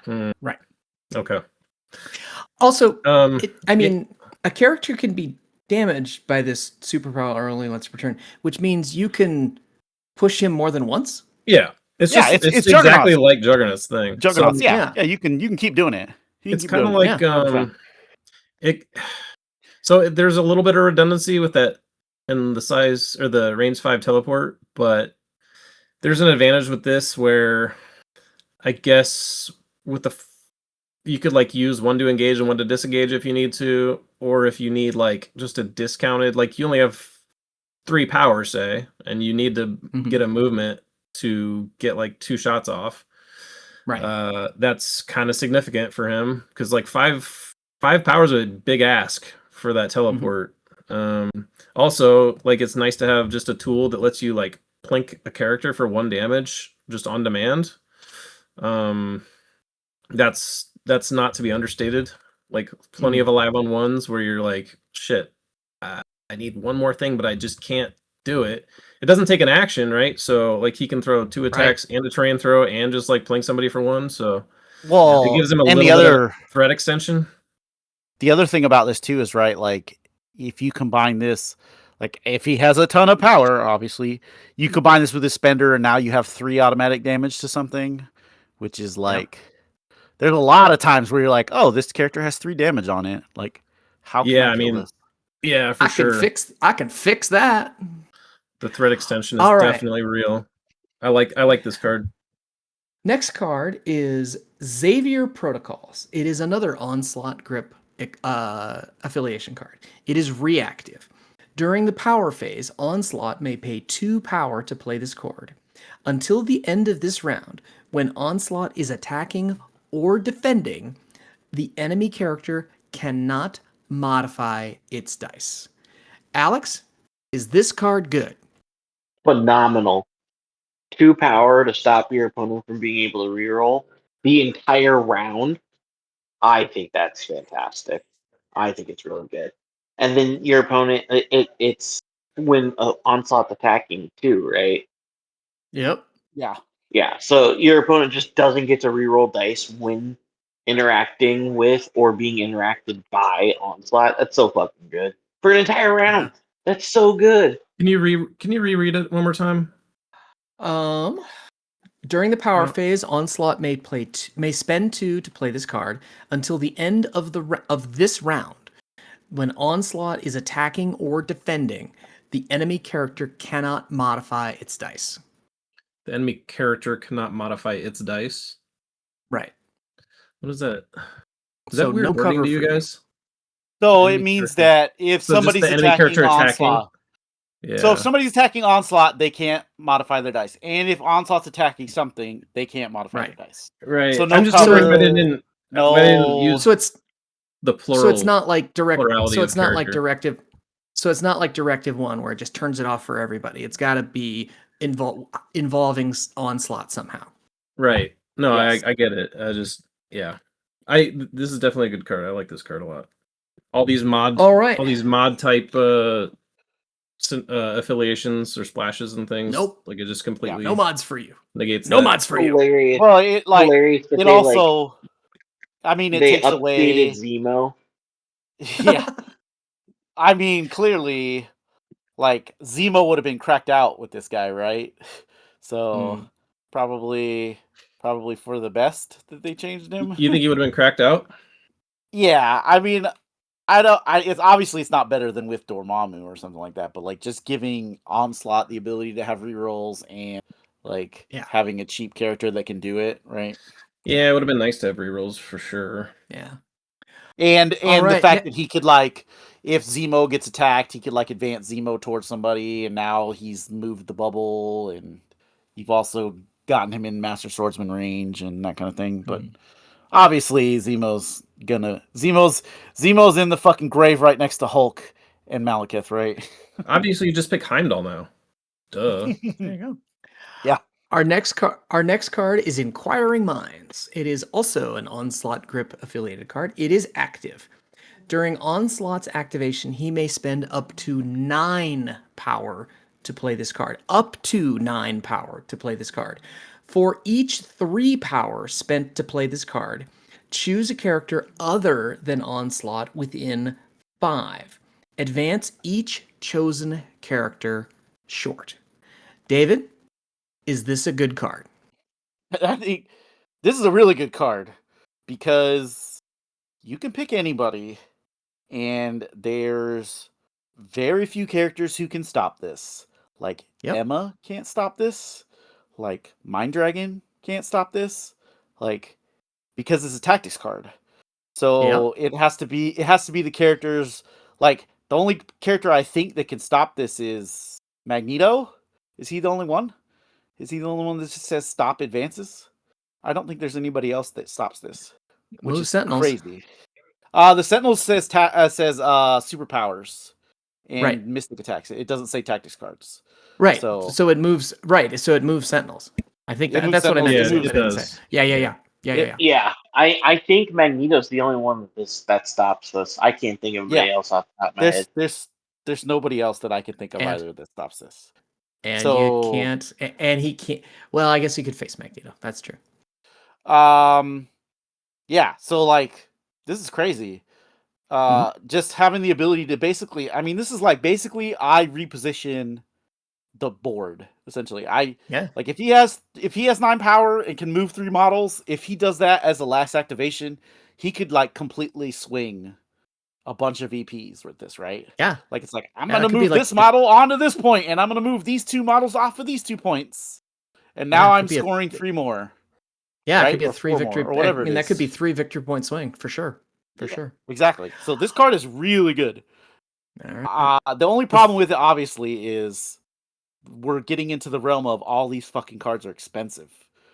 Right. Okay. Also, Um I mean, a character can be damaged by this superpower only once per turn, which means you can push him more than once. yeah. It's Yeah, just it's it's exactly Juggernauts. like Juggernaut's thing. Juggernauts, So yeah. You can keep doing it. You can it's keep kind of doing it. like Yeah, 100%. it so there's a little bit of redundancy with that in the size or the range 5 teleport, but there's an advantage with this where I guess with you could like use one to engage and one to disengage if you need to, or if you need like just a discounted, like you only have 3 power, say, and you need to Mhm. get a movement to get like 2 shots off. Right. That's kind of significant for him because like five power is a big ask for that teleport. Also, like it's nice to have just a tool that lets you like plink a character for 1 damage just on demand. That's not to be understated. Like plenty of alive on ones where you're like, shit, I need one more thing, but I just can't do it. It doesn't take an action, right? So like he can throw 2 attacks and a terrain throw and just like plink somebody for 1. So Well, it gives him a and little bit of threat extension. the other thing about this too is, right, like if you combine this, like if he has a ton of power, obviously, you combine this with his spender, and now you have 3 automatic damage to something, which is like there's a lot of times where you're like, oh, this character has 3 damage on it. Like, how can I kill this? Yeah, for sure. I can fix that. The threat extension is All right. definitely real. I like this card. Next card is Xavier Protocols. It is another Onslaught grip affiliation card. It is reactive. During the power phase, Onslaught may pay 2 power to play this card. Until the end of this round, when Onslaught is attacking or defending, the enemy character cannot modify its dice. Alex, is this card good? Phenomenal. 2 power to stop your opponent from being able to reroll the entire round. I think that's fantastic. I think it's really good. And then your opponent, it's when Onslaught's attacking too, right? Yep. Yeah. Yeah, so your opponent just doesn't get to reroll dice when interacting with or being interacted by Onslaught. That's so fucking good. For an entire round. That's so good. Can you reread it one more time? During the power phase, Onslaught may spend 2 to play this card until the end of this round. When Onslaught is attacking or defending, the enemy character cannot modify its dice. The enemy character cannot modify its dice. Right. What is that? Is So that weird no wording cover to you for you. guys? So it Enemy means character. that if So just somebody's the enemy attacking character attacking? Onslaught, Yeah. so if somebody's attacking Onslaught, they can't modify their dice. And if Onslaught's attacking something, they can't modify their dice. Right. So no I'm just cover. wondering why they didn't use So it's the plural. so it's not like direct. plurality So of it's not like character. directive. So it's not like directive 1 where it just turns it off for everybody. It's got to be involving Onslaught somehow. Right. No, Yes. I get it. I just this is definitely a good card. I like this card a lot. All these mod type affiliations or splashes and things. Nope. Like it just completely No mods for you. negates No that. mods for you. Hilarious. Well, it like Hilarious that it they, also. I mean, it they takes away. updated Zemo. Yeah. I mean, clearly, like Zemo would have been cracked out with this guy, right? So probably for the best that they changed him. You think he would have been cracked out? Yeah, I mean, it's obviously it's not better than with Dormammu or something like that, but like just giving Onslaught the ability to have rerolls and like having a cheap character that can do it, right? Yeah, it would have been nice to have rerolls for sure. Yeah. And All the right, fact that he could like, if Zemo gets attacked, he could like advance Zemo towards somebody, and now he's moved the bubble, and you've also gotten him in Master Swordsman range and that kind of thing. But obviously, Zemo's in the fucking grave right next to Hulk and Malekith, right? Obviously, you just pick Heimdall now. Duh. there you go. Yeah. Our next card is Inquiring Minds. It is also an Onslaught Grip affiliated card. It is active. During Onslaught's activation, he may spend up to 9 power to play this card. Up to 9 power to play this card. For each 3 power spent to play this card, choose a character other than Onslaught within 5. Advance each chosen character short. David, is this a good card? I think this is a really good card because you can pick anybody, and there's very few characters who can stop this. Like Emma can't stop this. Like Mind Dragon can't stop this. Like, because it's a tactics card. So it has to be the characters. Like, the only character I think that can stop this is Magneto. Is he the only one? Is he the only one that just says stop advances? I don't think there's anybody else that stops this, which Move is Sentinels. crazy. The Sentinels says superpowers and mystic attacks. It doesn't say tactics cards. Right. So it moves. Right. So it moves Sentinels. I think that's what I meant. Yeah, it does. Yeah. I think Magneto's the only one that stops this. I can't think of anybody else off the top of my head. There's nobody else that I can think of either that stops this. And you can't, and he can't. Well, I guess he could face Magneto. That's true. Yeah. So like, this is crazy. Just having the ability to basically, I mean, this is like basically I reposition the board essentially. Like if he has 9 power and can move 3 models, if he does that as a last activation, he could like completely swing a bunch of VPs with this, right? Yeah. Like it's like, I'm gonna move this model onto this point, and I'm gonna move these 2 models off of these 2 points, and now I'm scoring 3 more. Yeah, right? it could be a 3 victory or whatever. I mean, that could be 3 victory point swing for sure. For sure. Exactly. So this card is really good. All right. The only problem with it, obviously, is we're getting into the realm of all these fucking cards are expensive.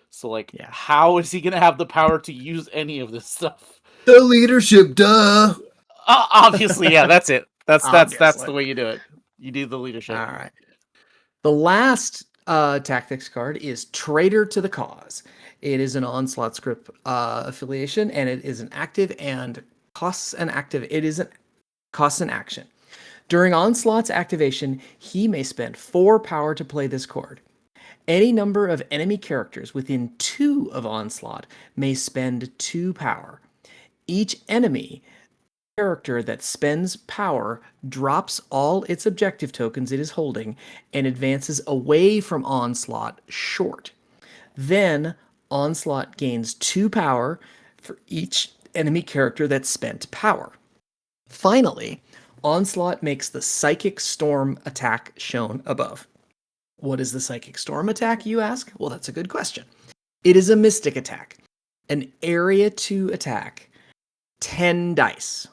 So, like, how is he going to have the power to use any of this stuff? The leadership, duh. Obviously, yeah, that's it. That's the way you do it. You do the leadership. All right. The last tactics card is Traitor to the Cause. It is an Onslaught script affiliation, and it is an active and costs an active. It is costs an action. During Onslaught's activation, he may spend 4 power to play this card. Any number of enemy characters within 2 of Onslaught may spend 2 power. Each enemy character that spends power drops all its objective tokens it is holding and advances away from Onslaught short. Then Onslaught gains 2 power for each enemy character that spent power. Finally, Onslaught makes the Psychic Storm attack shown above. What is the Psychic Storm attack, you ask? Well, that's a good question. It is a Mystic attack, an Area 2 attack, 10 dice.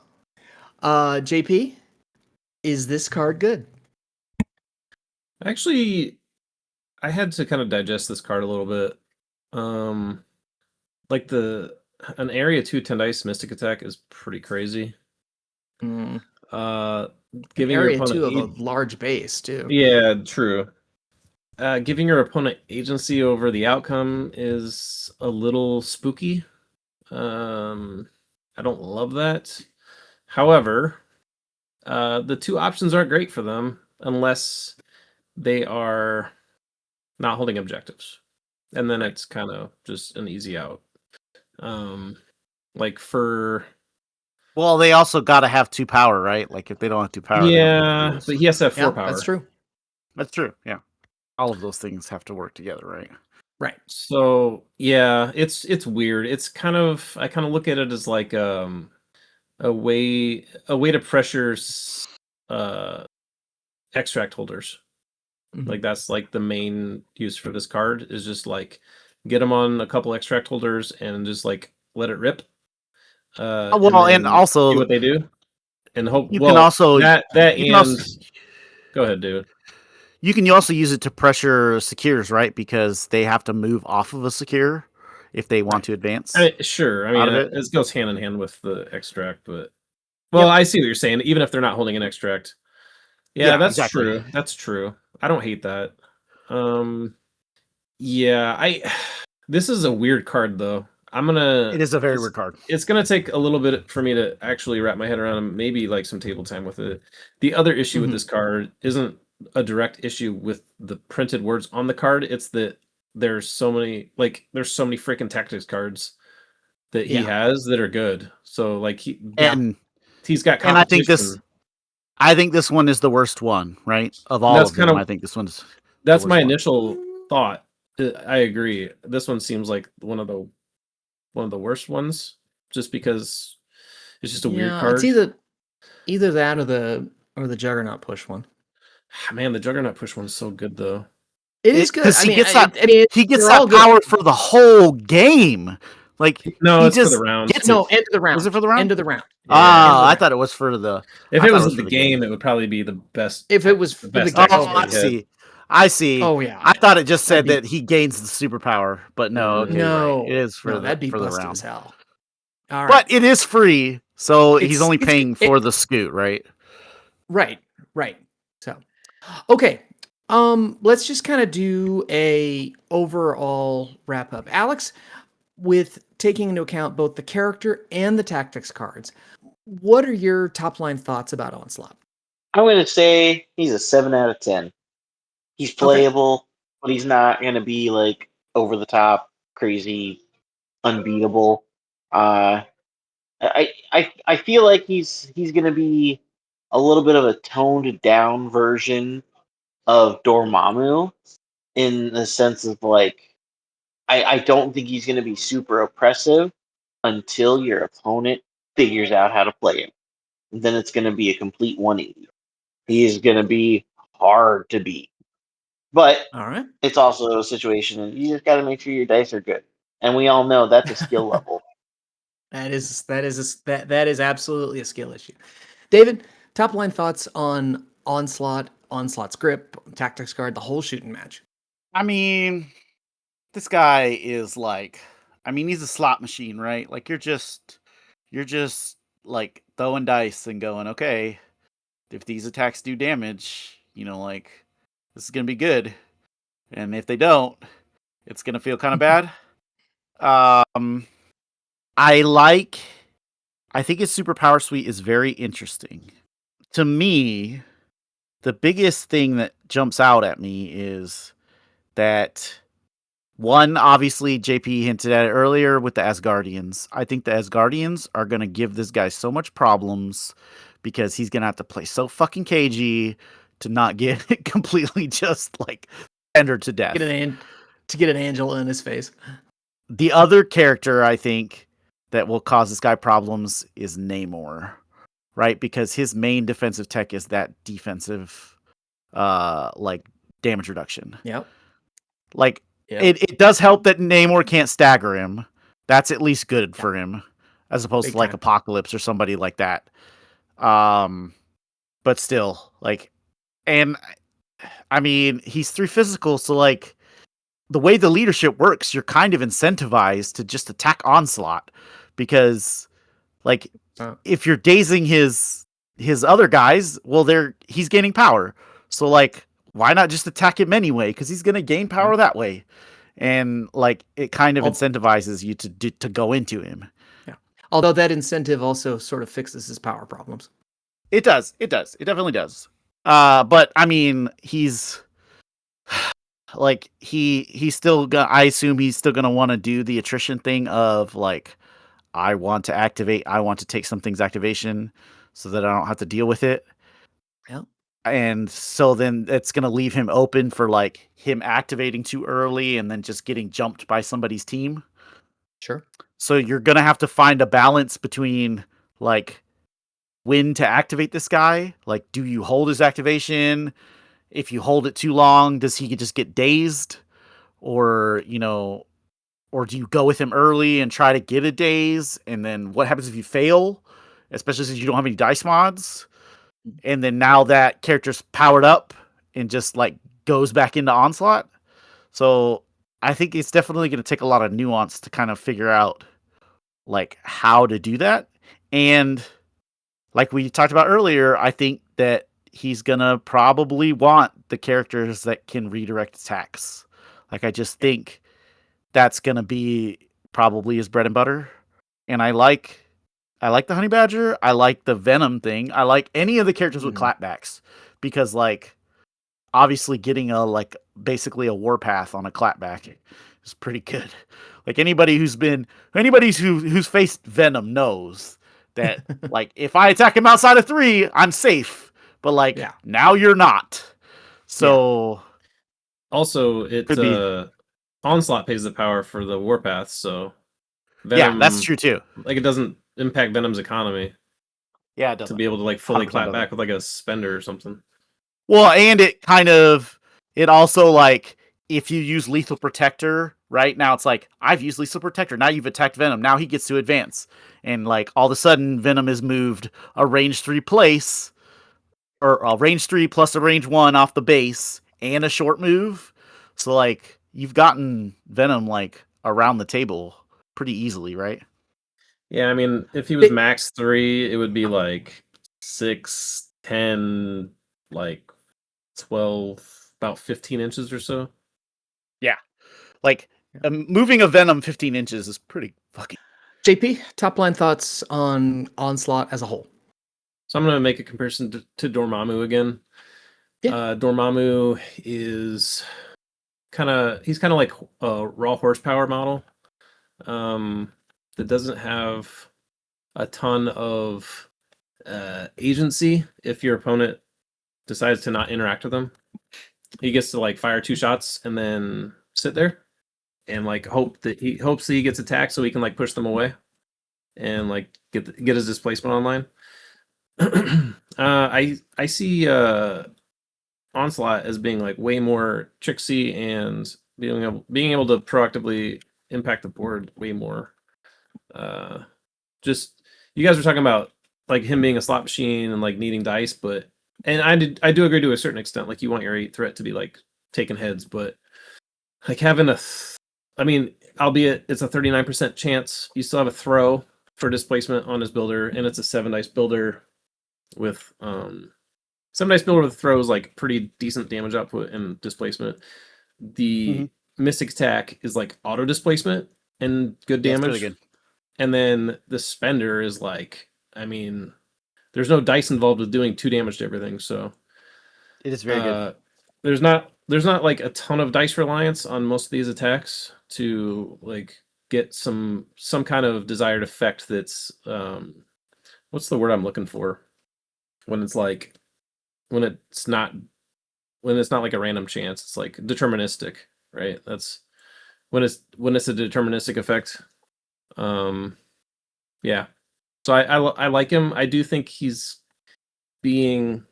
JP, is this card good? Actually, I had to kind of digest this card a little bit. Like an Area 2 10 dice Mystic attack is pretty crazy. Giving Area your opponent 2 of a large base too. Yeah, true. Giving your opponent agency over the outcome is a little spooky. I don't love that. However, the 2 options aren't great for them unless they are not holding objectives. And then it's kind of just an easy out. Like for... Well, they also got to have 2 power, right? Like if they don't have 2 power. Yeah, but he has to have 4 power. That's true. That's true, yeah. All of those things have to work together, right? Right. So, yeah, it's weird. It's kind of... I kind of look at it as like a way to pressure extract holders. Mm-hmm. Like that's like the main use for this card is just like get them on a couple extract holders, and just like let it rip. Well, and then also see what they do, and hope. you Well, can also that you can and also go ahead, dude. you can also use it to pressure secures, right? Because they have to move off of a secure if they want Right. to advance. Sure. I Out mean, of it? it goes hand in hand with the extract, but well, I see what you're saying. Even if they're not holding an extract, yeah, that's exactly. true. That's true. I don't hate that. Yeah, This is a weird card though. It is a very weird card. It's gonna take a little bit for me to actually wrap my head around and maybe like some table time with it. The other issue with Mhm. this card isn't a direct issue with the printed words on the card. It's that there's so many freaking tactics cards that he Yeah. has that are good. So like he's got And competition. I think this one is the worst one, right? Of all That's of them, kind of- I think this one's the That's worst my one. initial thought. I agree. This one seems like one of the worst ones, just because it's just a weird card. It's either that or the Juggernaut push one. Man, the Juggernaut push one's so good though. It is good. Because I he mean, gets I- that I mean, he gets they're that all good. power for the whole game. Like No, he it's for just the round. gets No, it. end of the round. Was it for the round? End of the round. Ah, Yeah. I thought it was for the. If I it thought was it in the for game, it would probably be the best. If it was the for the best game, tactics Oh, that I he had. see. I see. Oh yeah. I thought it just said That'd that he gains the superpower, but no. Okay, No, right. It is for that'd be for the busted round. as hell. All right. But it is free, so he's only It's- paying for the scoot, right? Right. So, okay. Let's just kind of do a overall wrap up. Alex, with taking into account both the character and the tactics cards, what are your top line thoughts about Onslaught? I'm going to say he's a 7 out of 10. He's playable, but he's not going to be like over the top, crazy, unbeatable. I feel like he's going to be a little bit of a toned down version of Dormammu in the sense of like I don't think he's going to be super oppressive until your opponent figures out how to play him. Then it's going to be a complete 180. He is going to be hard to beat. But All right. it's also a situation, and you just got to make sure your dice are good. And we all know that's a skill level. That is absolutely a skill issue. David, top line thoughts on Onslaught's grip, tactics card, the whole shooting match. I mean, this guy is like, he's a slot machine, right? Like you're just like throwing dice and going, okay, if these attacks do damage, like this is gonna be good, and if they don't, it's gonna feel kind of bad. I think his superpower suite is very interesting. To me, the biggest thing that jumps out at me is that one, obviously, JP hinted at it earlier with the Asgardians. I think the Asgardians are going to give this guy so much problems because he's going to have to play so fucking cagey to not get completely just like rendered to death. To get an Angela in his face. The other character I think that will cause this guy problems is Namor, right? Because his main defensive tech is that defensive, like damage reduction. Yep. Like it does help that Namor can't stagger him. That's at least good for him, as opposed to like Apocalypse or somebody like that. But still, like, and I mean, he's 3 physical, so like the way the leadership works, you're kind of incentivized to just attack Onslaught because, like, if you're dazing his other guys, well, he's gaining power. So like, why not just attack him anyway? Because he's gonna gain power that way, and like it kind of incentivizes you to go into him. Yeah. Although that incentive also sort of fixes his power problems. It does. It definitely does. But I mean, he's like he's still gonna. I assume he's still gonna want to do the attrition thing of like, I want to activate. I want to take something's activation so that I don't have to deal with it. Yeah. And so then it's going to leave him open for like him activating too early and then just getting jumped by somebody's team. Sure. So you're going to have to find a balance between like when to activate this guy. Like, do you hold his activation? If you hold it too long, does he just get dazed? Or, or do you go with him early and try to get a daze? And then what happens if you fail? Especially since you don't have any dice mods. And then now that character's powered up and just like goes back into Onslaught. So I think it's definitely going to take a lot of nuance to kind of figure out like how to do that. And like we talked about earlier, I think that he's going to probably want the characters that can redirect attacks. Like I just think that's going to be probably his bread and butter. And I like the Honey Badger. I like the Venom thing. I like any of the characters with clapbacks because like obviously getting basically a warpath on a clapback is pretty good. Like anybody who's faced Venom knows that like if I attack him outside of 3, I'm safe. But like now you're not. So also it Onslaught pays the power for the warpath, so Venom, that's true too. Like it doesn't impact Venom's economy. Yeah, it doesn't. To be able to like fully clap back with like a spender or something. Well, and it also like if you use Lethal Protector, right now it's like I've used Lethal Protector. Now you've attacked Venom. Now he gets to advance, and like all of a sudden Venom is moved a range 3 place, or a range 3 plus a range 1 off the base and a short move. So like you've gotten Venom like around the table pretty easily, right? Yeah, I mean, if he was max 3, it would be like 6, 10, like 12, about 15 inches or so. Yeah. Like moving a Venom 15 inches is pretty fucking... JP, top line thoughts on Onslaught as a whole? So I'm going to make a comparison to Dormammu again. Yeah. Dormammu is he's kind of like a raw horsepower model that doesn't have a ton of agency if your opponent decides to not interact with them. He gets to like fire 2 shots and then sit there and like hopes that he gets attacked so he can like push them away and like get his displacement online. I see Onslaught as being like way more tricksy and being able to proactively impact the board way more. Just you guys were talking about like him being a slot machine and like needing dice, and I do agree to a certain extent. Like you want your 8 threat to be like taking heads, but like having albeit it's a 39% chance, you still have a throw for displacement on his builder, and it's a 7 dice builder with 7 dice builder with throws like pretty decent damage output and displacement. The Mystic attack is like auto displacement and good damage. Really good. And then the spender is like, I mean, there's no dice involved with doing 2 damage to everything, so it is very good. There's not like a ton of dice reliance on most of these attacks to like get some kind of desired effect that's what's the word I'm looking for? When it's not like a random chance, it's like deterministic, right? That's when it's a deterministic effect. Yeah. So I like him. I do think he's being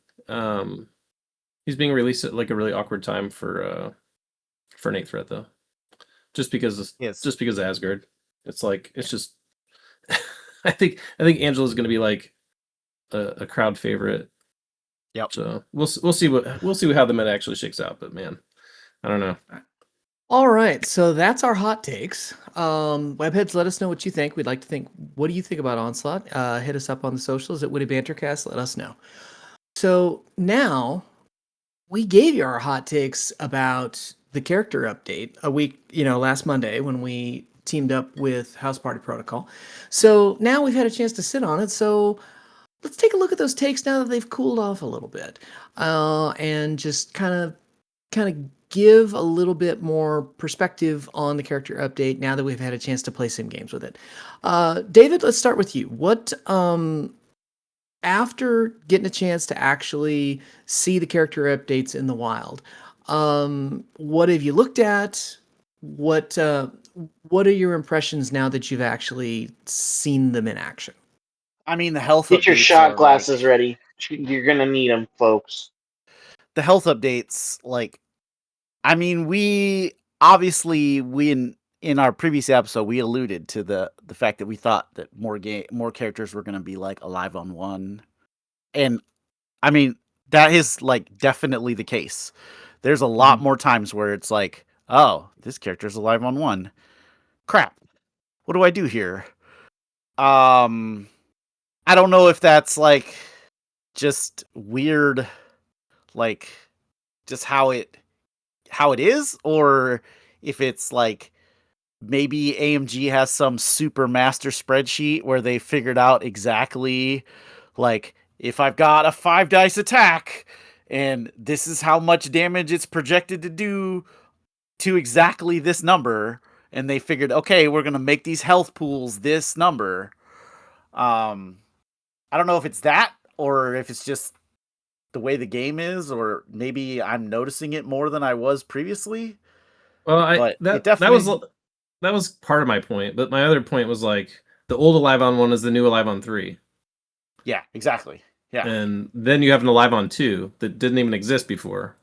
released at like a really awkward time for an 8 threat though. Just because of Asgard. It's like it's just I think Angela's going to be like a crowd favorite. Yep. So we'll see how the meta actually shakes out, but man, I don't know. All right, so that's our hot takes. Webheads, let us know what you think. We'd like to think, what do you think about Onslaught? Hit us up on the socials at Witty Bantercast. Let us know. So now we gave you our hot takes about the character update a week, last Monday when we teamed up with House Party Protocol. So now we've had a chance to sit on it. So let's take a look at those takes now that they've cooled off a little bit, and just kind of give a little bit more perspective on the character update now that we've had a chance to play some games with it. David, let's start with you. What, after getting a chance to actually see the character updates in the wild, what have you looked at? What are your impressions now that you've actually seen them in action? I mean, the health. Get your shot glasses ready. You're gonna need them, folks. The health updates, like, I mean, we obviously in our previous episode, we alluded to the fact that we thought that more characters were going to be like alive on one, and I mean that is like definitely the case. There's a lot more times where it's like, oh, this character's alive on one. Crap, what do I do here? I don't know if that's like just weird, like just how it is, or if it's like maybe AMG has some super master spreadsheet where they figured out exactly like if I've got a 5 dice attack and this is how much damage it's projected to do to exactly this number, and they figured, okay, we're going to make these health pools this number. I don't know if it's that or if it's just the way the game is, or maybe I'm noticing it more than I was previously. Well, that was part of my point, but my other point was like the old Alive on 1 is the new Alive on 3. Yeah, exactly. Yeah. And then you have an Alive on 2 that didn't even exist before,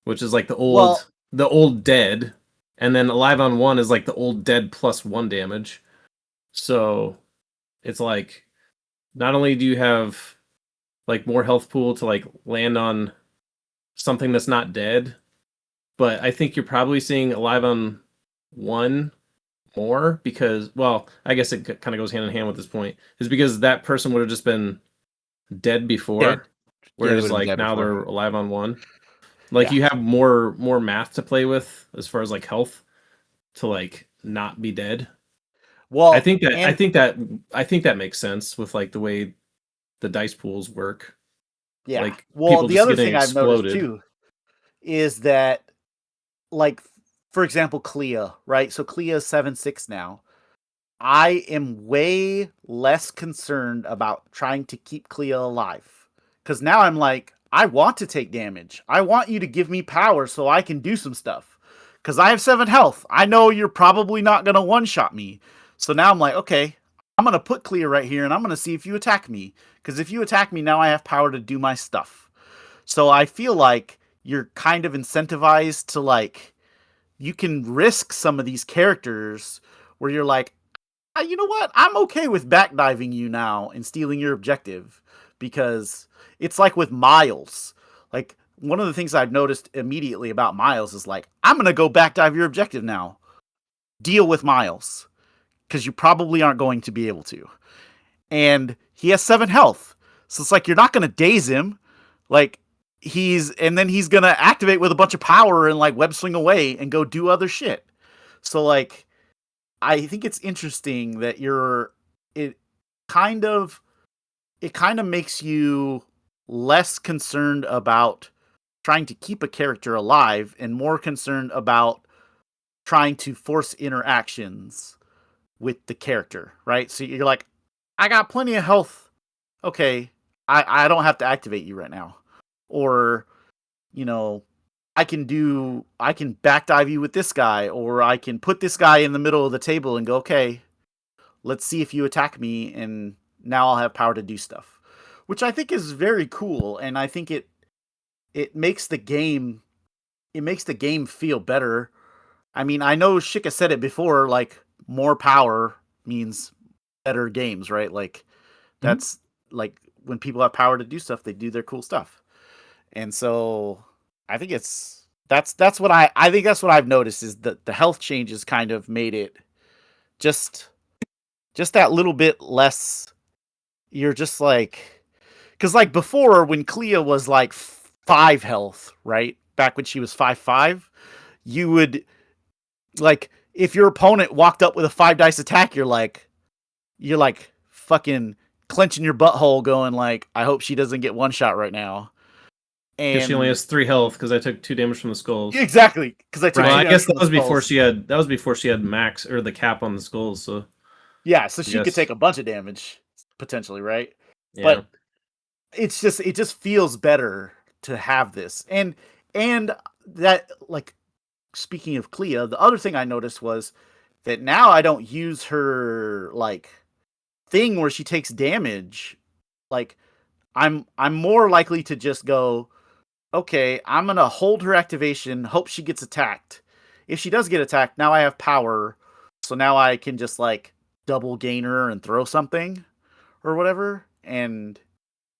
which is like the old dead, and then Alive on 1 is like the old dead plus 1 damage. So it's like not only do you have like more health pool to like land on something that's not dead, but I think you're probably seeing Alive on 1 more because, well, I guess it kind of goes hand in hand with this point, is because that person would have just been dead before, whereas like now they're alive on 1. Like you have more math to play with as far as like health to like not be dead. Well, I think that makes sense with like the way the dice pools work. Yeah. Like, well, the other thing I've noticed too is that, like, for example, Clea, right? So Clea is 7-6 now. I am way less concerned about trying to keep Clea alive. Because now I'm like, I want to take damage. I want you to give me power so I can do some stuff. Because I have 7 health. I know you're probably not going to one-shot me. So now I'm like, okay, I'm going to put Clea right here and I'm going to see if you attack me. Because if you attack me, now I have power to do my stuff. So I feel like you're kind of incentivized to, like, you can risk some of these characters where you're like, you know what? I'm okay with backdiving you now and stealing your objective. Because it's like with Miles. Like, one of the things I've noticed immediately about Miles is like, I'm going to go backdive your objective now. Deal with Miles. Because you probably aren't going to be able to. And he has 7 health. So it's like, you're not going to daze him. Like, and then he's going to activate with a bunch of power and like web swing away and go do other shit. So like, I think it's interesting that it kind of makes you less concerned about trying to keep a character alive and more concerned about trying to force interactions with the character, right? So you're like, I got plenty of health. Okay, I don't have to activate you right now. Or, you know, I can backdive you with this guy, or I can put this guy in the middle of the table and go, okay, let's see if you attack me, and now I'll have power to do stuff. Which I think is very cool, and I think it makes the game feel better. I mean, I know Shika said it before, like, more power means better games, right? Like, that's like when people have power to do stuff, they do their cool stuff. And so I think that's what I've noticed is that the health changes kind of made it just that little bit less. You're just like, because like before when Clea was like 5 health, right? Back when she was 5-5, you would like, if your opponent walked up with a 5 dice attack, you're like fucking clenching your butthole going like, I hope she doesn't get one shot right now. And she only has 3 health because I took 2 damage from the skulls. Exactly, because I took. I guess that was before she had max or the cap on the skulls. So yeah, so she could take a bunch of damage potentially, right? Yeah. But it just feels better to have this, and that, like, speaking of Clea, the other thing I noticed was that now I don't use her like thing where she takes damage. Like, I'm more likely to just go, okay, I'm going to hold her activation, hope she gets attacked. if she does get attacked, now I have power, so now I can just like double gain her and throw something or whatever, and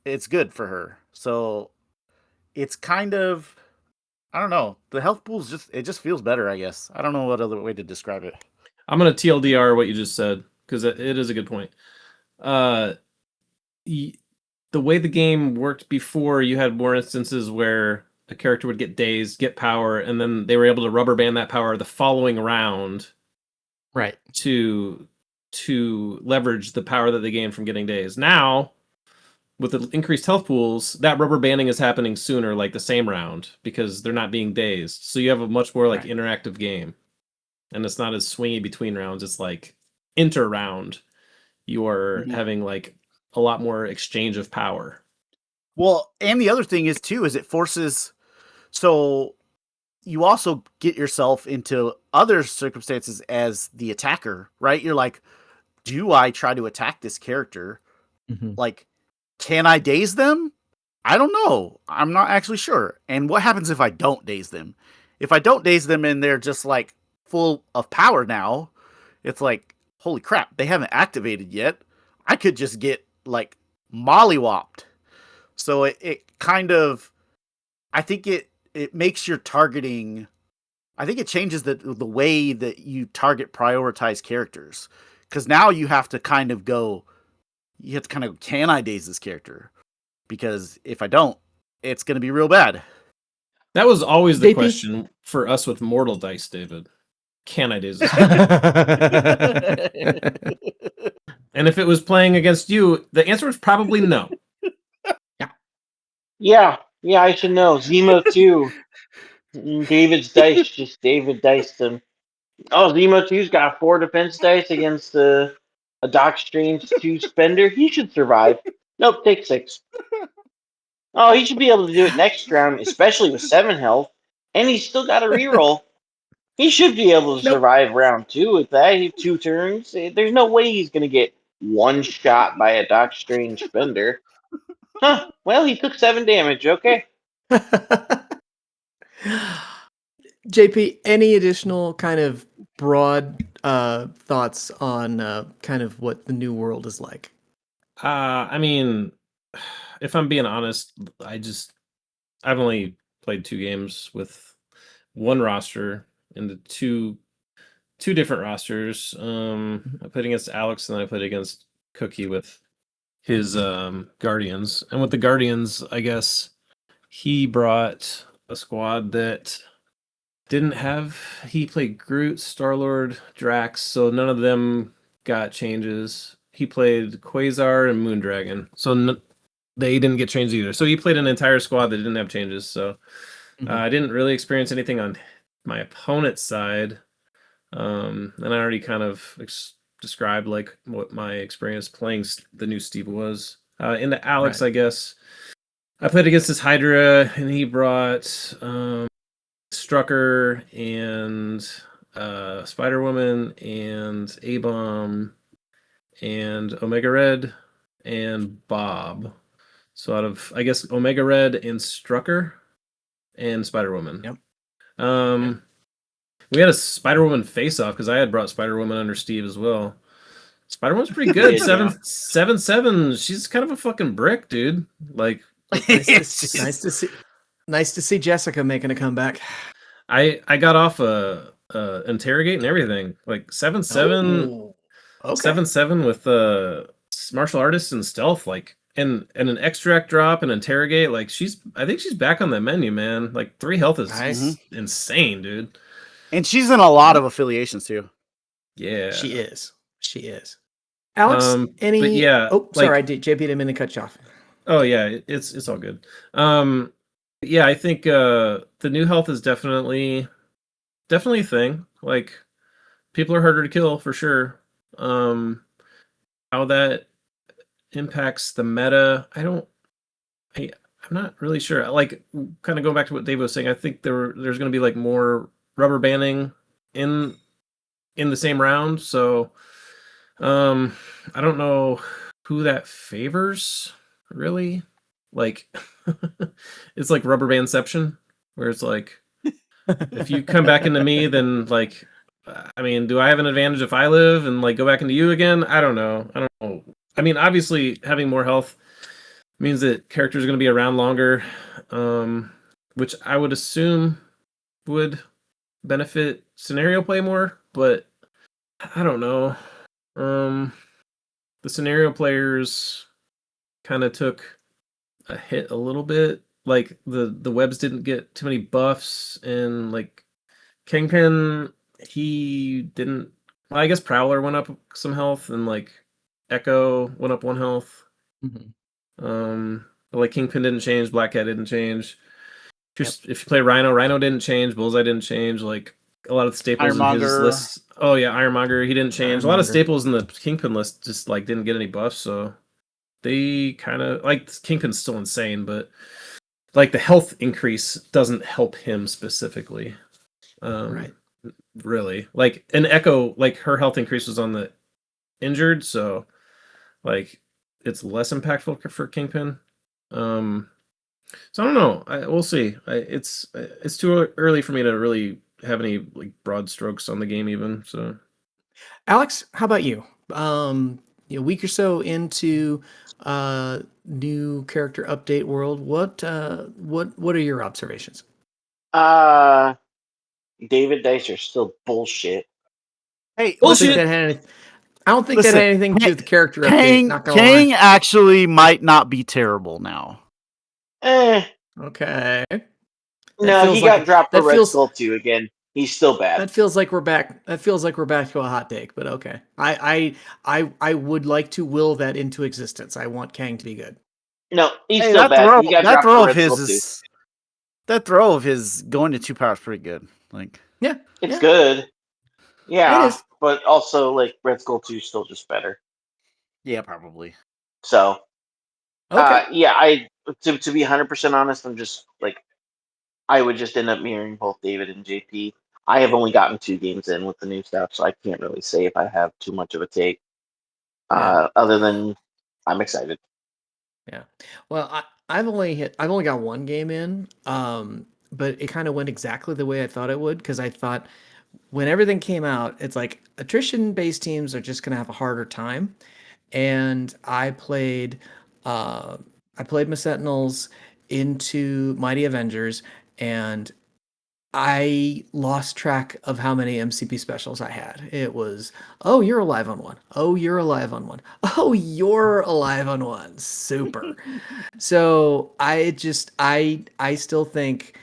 it's good for her. So it's kind of, I don't know. The health pool's just feels better, I guess. I don't know what other way to describe it. I'm gonna TLDR what you just said because it is a good point. The way the game worked before, you had more instances where a character would get dazed, get power, and then they were able to rubber band that power the following round, Right. to leverage the power that they gained from getting dazed. Now, with the increased health pools, that rubber banding is happening sooner, like the same round, because they're not being dazed. So you have a much more like interactive game, and it's not as swingy between rounds. It's like inter round, you are having like a lot more exchange of power. Well, and the other thing is too, is it forces, so you also get yourself into other circumstances as the attacker, right? You're like, do I try to attack this character? Like, can I daze them? I don't know. I'm not actually sure. And what happens if I don't daze them? If I don't daze them and they're just like full of power now, it's like, holy crap, they haven't activated yet. I could just get like mollywopped. So it kind of, I think it makes your targeting, I think it changes the way that you prioritize characters. Because now you have to kind of go, can I daze this character? Because if I don't, it's going to be real bad. That was always the JP? question for us with Mortal Dice, David. Can I daze this? And if it was playing against you, the answer was probably no. Yeah, I should know. Zemo 2. David's dice, just David diced him. Oh, Zemo 2's got 4 defense dice against a Doc Strange 2 spender. He should survive. Nope, take 6. Oh, he should be able to do it next round, especially with 7 health. And he's still got a reroll. He should be able to survive round 2 with that. 2 turns. There's no way he's going to get one shot by a Doc Strange spender. Huh. Well, he took 7 damage. Okay. JP, any additional kind of broad thoughts on kind of what the new world is like? I mean, if I'm being honest, I've only played 2 games with one roster into two different rosters. I played against Alex and then I played against Cookie with his Guardians. And with the Guardians, I guess he brought a squad that he played Groot, Star-Lord, Drax, so none of them got changes. He played Quasar and Moondragon, so they didn't get changed either. So he played an entire squad that didn't have changes. So I didn't really experience anything on my opponent's side. And I already kind of described like what my experience playing the new Steve was. Into Alex, I guess I played against this Hydra, and he brought Strucker and Spider-Woman and A-Bomb and Omega Red and Bob. So out of, I guess, Omega Red and Strucker and Spider-Woman. Yep. We had a Spider-Woman face-off because I had brought Spider-Woman under Steve as well. Spider-Woman's pretty good. 7/7. She's kind of a fucking brick, dude. Like, nice to see Jessica making a comeback. I got off interrogate and everything. Like 7/7. Okay. 7/7 with martial artists and stealth, like and an extract drop and interrogate. Like I think she's back on the menu, man. Like 3 health is insane, dude. And she's in a lot of affiliations too. Yeah, she is. Alex, any? But yeah. Oh, sorry, JP didn't mean to cut you off. Oh yeah, it's all good. Yeah, I think the new health is definitely a thing. Like, people are harder to kill for sure. How that impacts the meta, I'm not really sure. Like, kind of going back to what Dave was saying, I think there's going to be like more rubber banding in the same round. So, I don't know who that favors really. Like, it's like rubber bandception, where it's like if you come back into me, then like, I mean, do I have an advantage if I live and like go back into you again? I don't know. I mean, obviously having more health means that characters are going to be around longer, which I would assume would benefit scenario play more, but I don't know. The scenario players kind of took a hit a little bit. Like the webs didn't get too many buffs, and like Kingpin, he didn't. Well, I guess Prowler went up some health, and like Echo went up 1 health. But like Kingpin didn't change, Black Cat didn't change. Just if you play Rhino didn't change, Bullseye didn't change. Like a lot of the staples in his list. Oh yeah, Ironmonger, he didn't change. A lot of staples in the Kingpin list just like didn't get any buffs, so they kind of like Kingpin's still insane, but like the health increase doesn't help him specifically. Right. Really. Like an Echo, like her health increase was on the injured, so like it's less impactful for Kingpin. So I don't know. We'll see. It's too early for me to really have any like broad strokes on the game even. So Alex, how about you? A week or so into new character update world, what are your observations? David Dice are still bullshit. Hey, Bullshit! I don't think that had anything to do with the character update. Kang, Not gonna Kang lie. actually might not be terrible now. Okay. No, he got dropped for Red Skull 2 again. He's still bad. That feels like we're back. That feels like we're back to a hot take, but okay. I would like to will that into existence. I want Kang to be good. No, he's still bad. He got dropped for Red Skull 2. That throw of his going to 2 power is pretty good. Like, yeah, it's good. Yeah, it is. But also like Red Skull 2 is still just better. Yeah, probably. So, okay. To be 100% honest, I'm just like, I would just end up mirroring both David and JP. I have only gotten 2 games in with the new stuff, so I can't really say if I have too much of a take. Other than I'm excited. Yeah. Well, I've only got 1 game in, but it kind of went exactly the way I thought it would, because I thought when everything came out, it's like attrition-based teams are just going to have a harder time, and I played my Sentinels into Mighty Avengers, and I lost track of how many MCP specials I had. It was, oh, you're alive on 1. Oh, you're alive on 1. Oh, you're alive on 1. Super. So I still think,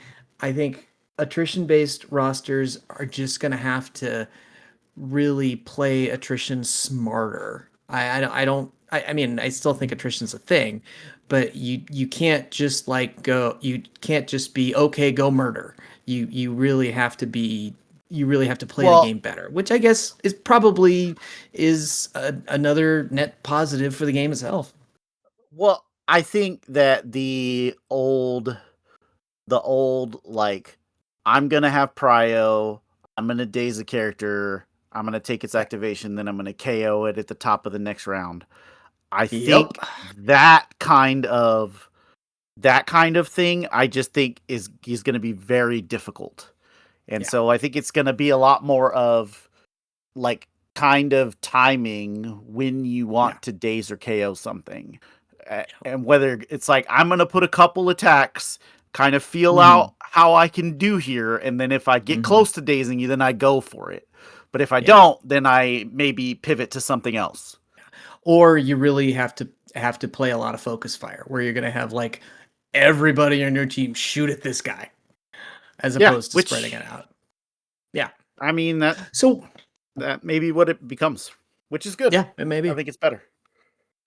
attrition-based rosters are just going to have to really play attrition smarter. I mean, I still think attrition's a thing, but you can't just you can't just be, okay, go murder. You really have to play the game better, which I guess is probably another net positive for the game itself. Well, I think that the old like, I'm gonna have prio, I'm gonna daze a character, I'm gonna take its activation, then I'm gonna KO it at the top of the next round. I think that kind of thing, I just think is going to be very difficult. And so I think it's going to be a lot more of like kind of timing when you want to daze or KO something. And whether it's like, I'm going to put a couple attacks, kind of feel out how I can do here. And then if I get close to dazing you, then I go for it. But if I don't, then I maybe pivot to something else. Or you really have to play a lot of focus fire, where you're going to have like everybody on your team shoot at this guy, as opposed to spreading it out. Yeah, I mean that may be what it becomes, which is good. Yeah, it may be. I think it's better.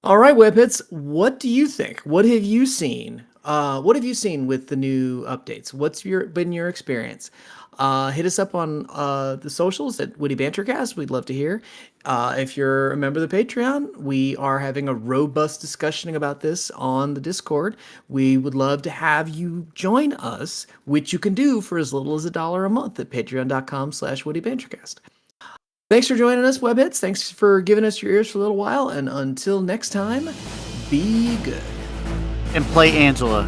All right, Webhits, what do you think? What have you seen? What have you seen with the new updates? What's been your experience? Hit us up on the socials at Witty Bantercast. We'd love to hear. If you're a member of the Patreon, we are having a robust discussion about this on the Discord. We would love to have you join us, which you can do for as little as $1 a month at patreon.com/WittyBantercast. Thanks for joining us, Webhits. Thanks for giving us your ears for a little while. And until next time, be good. And play Angela.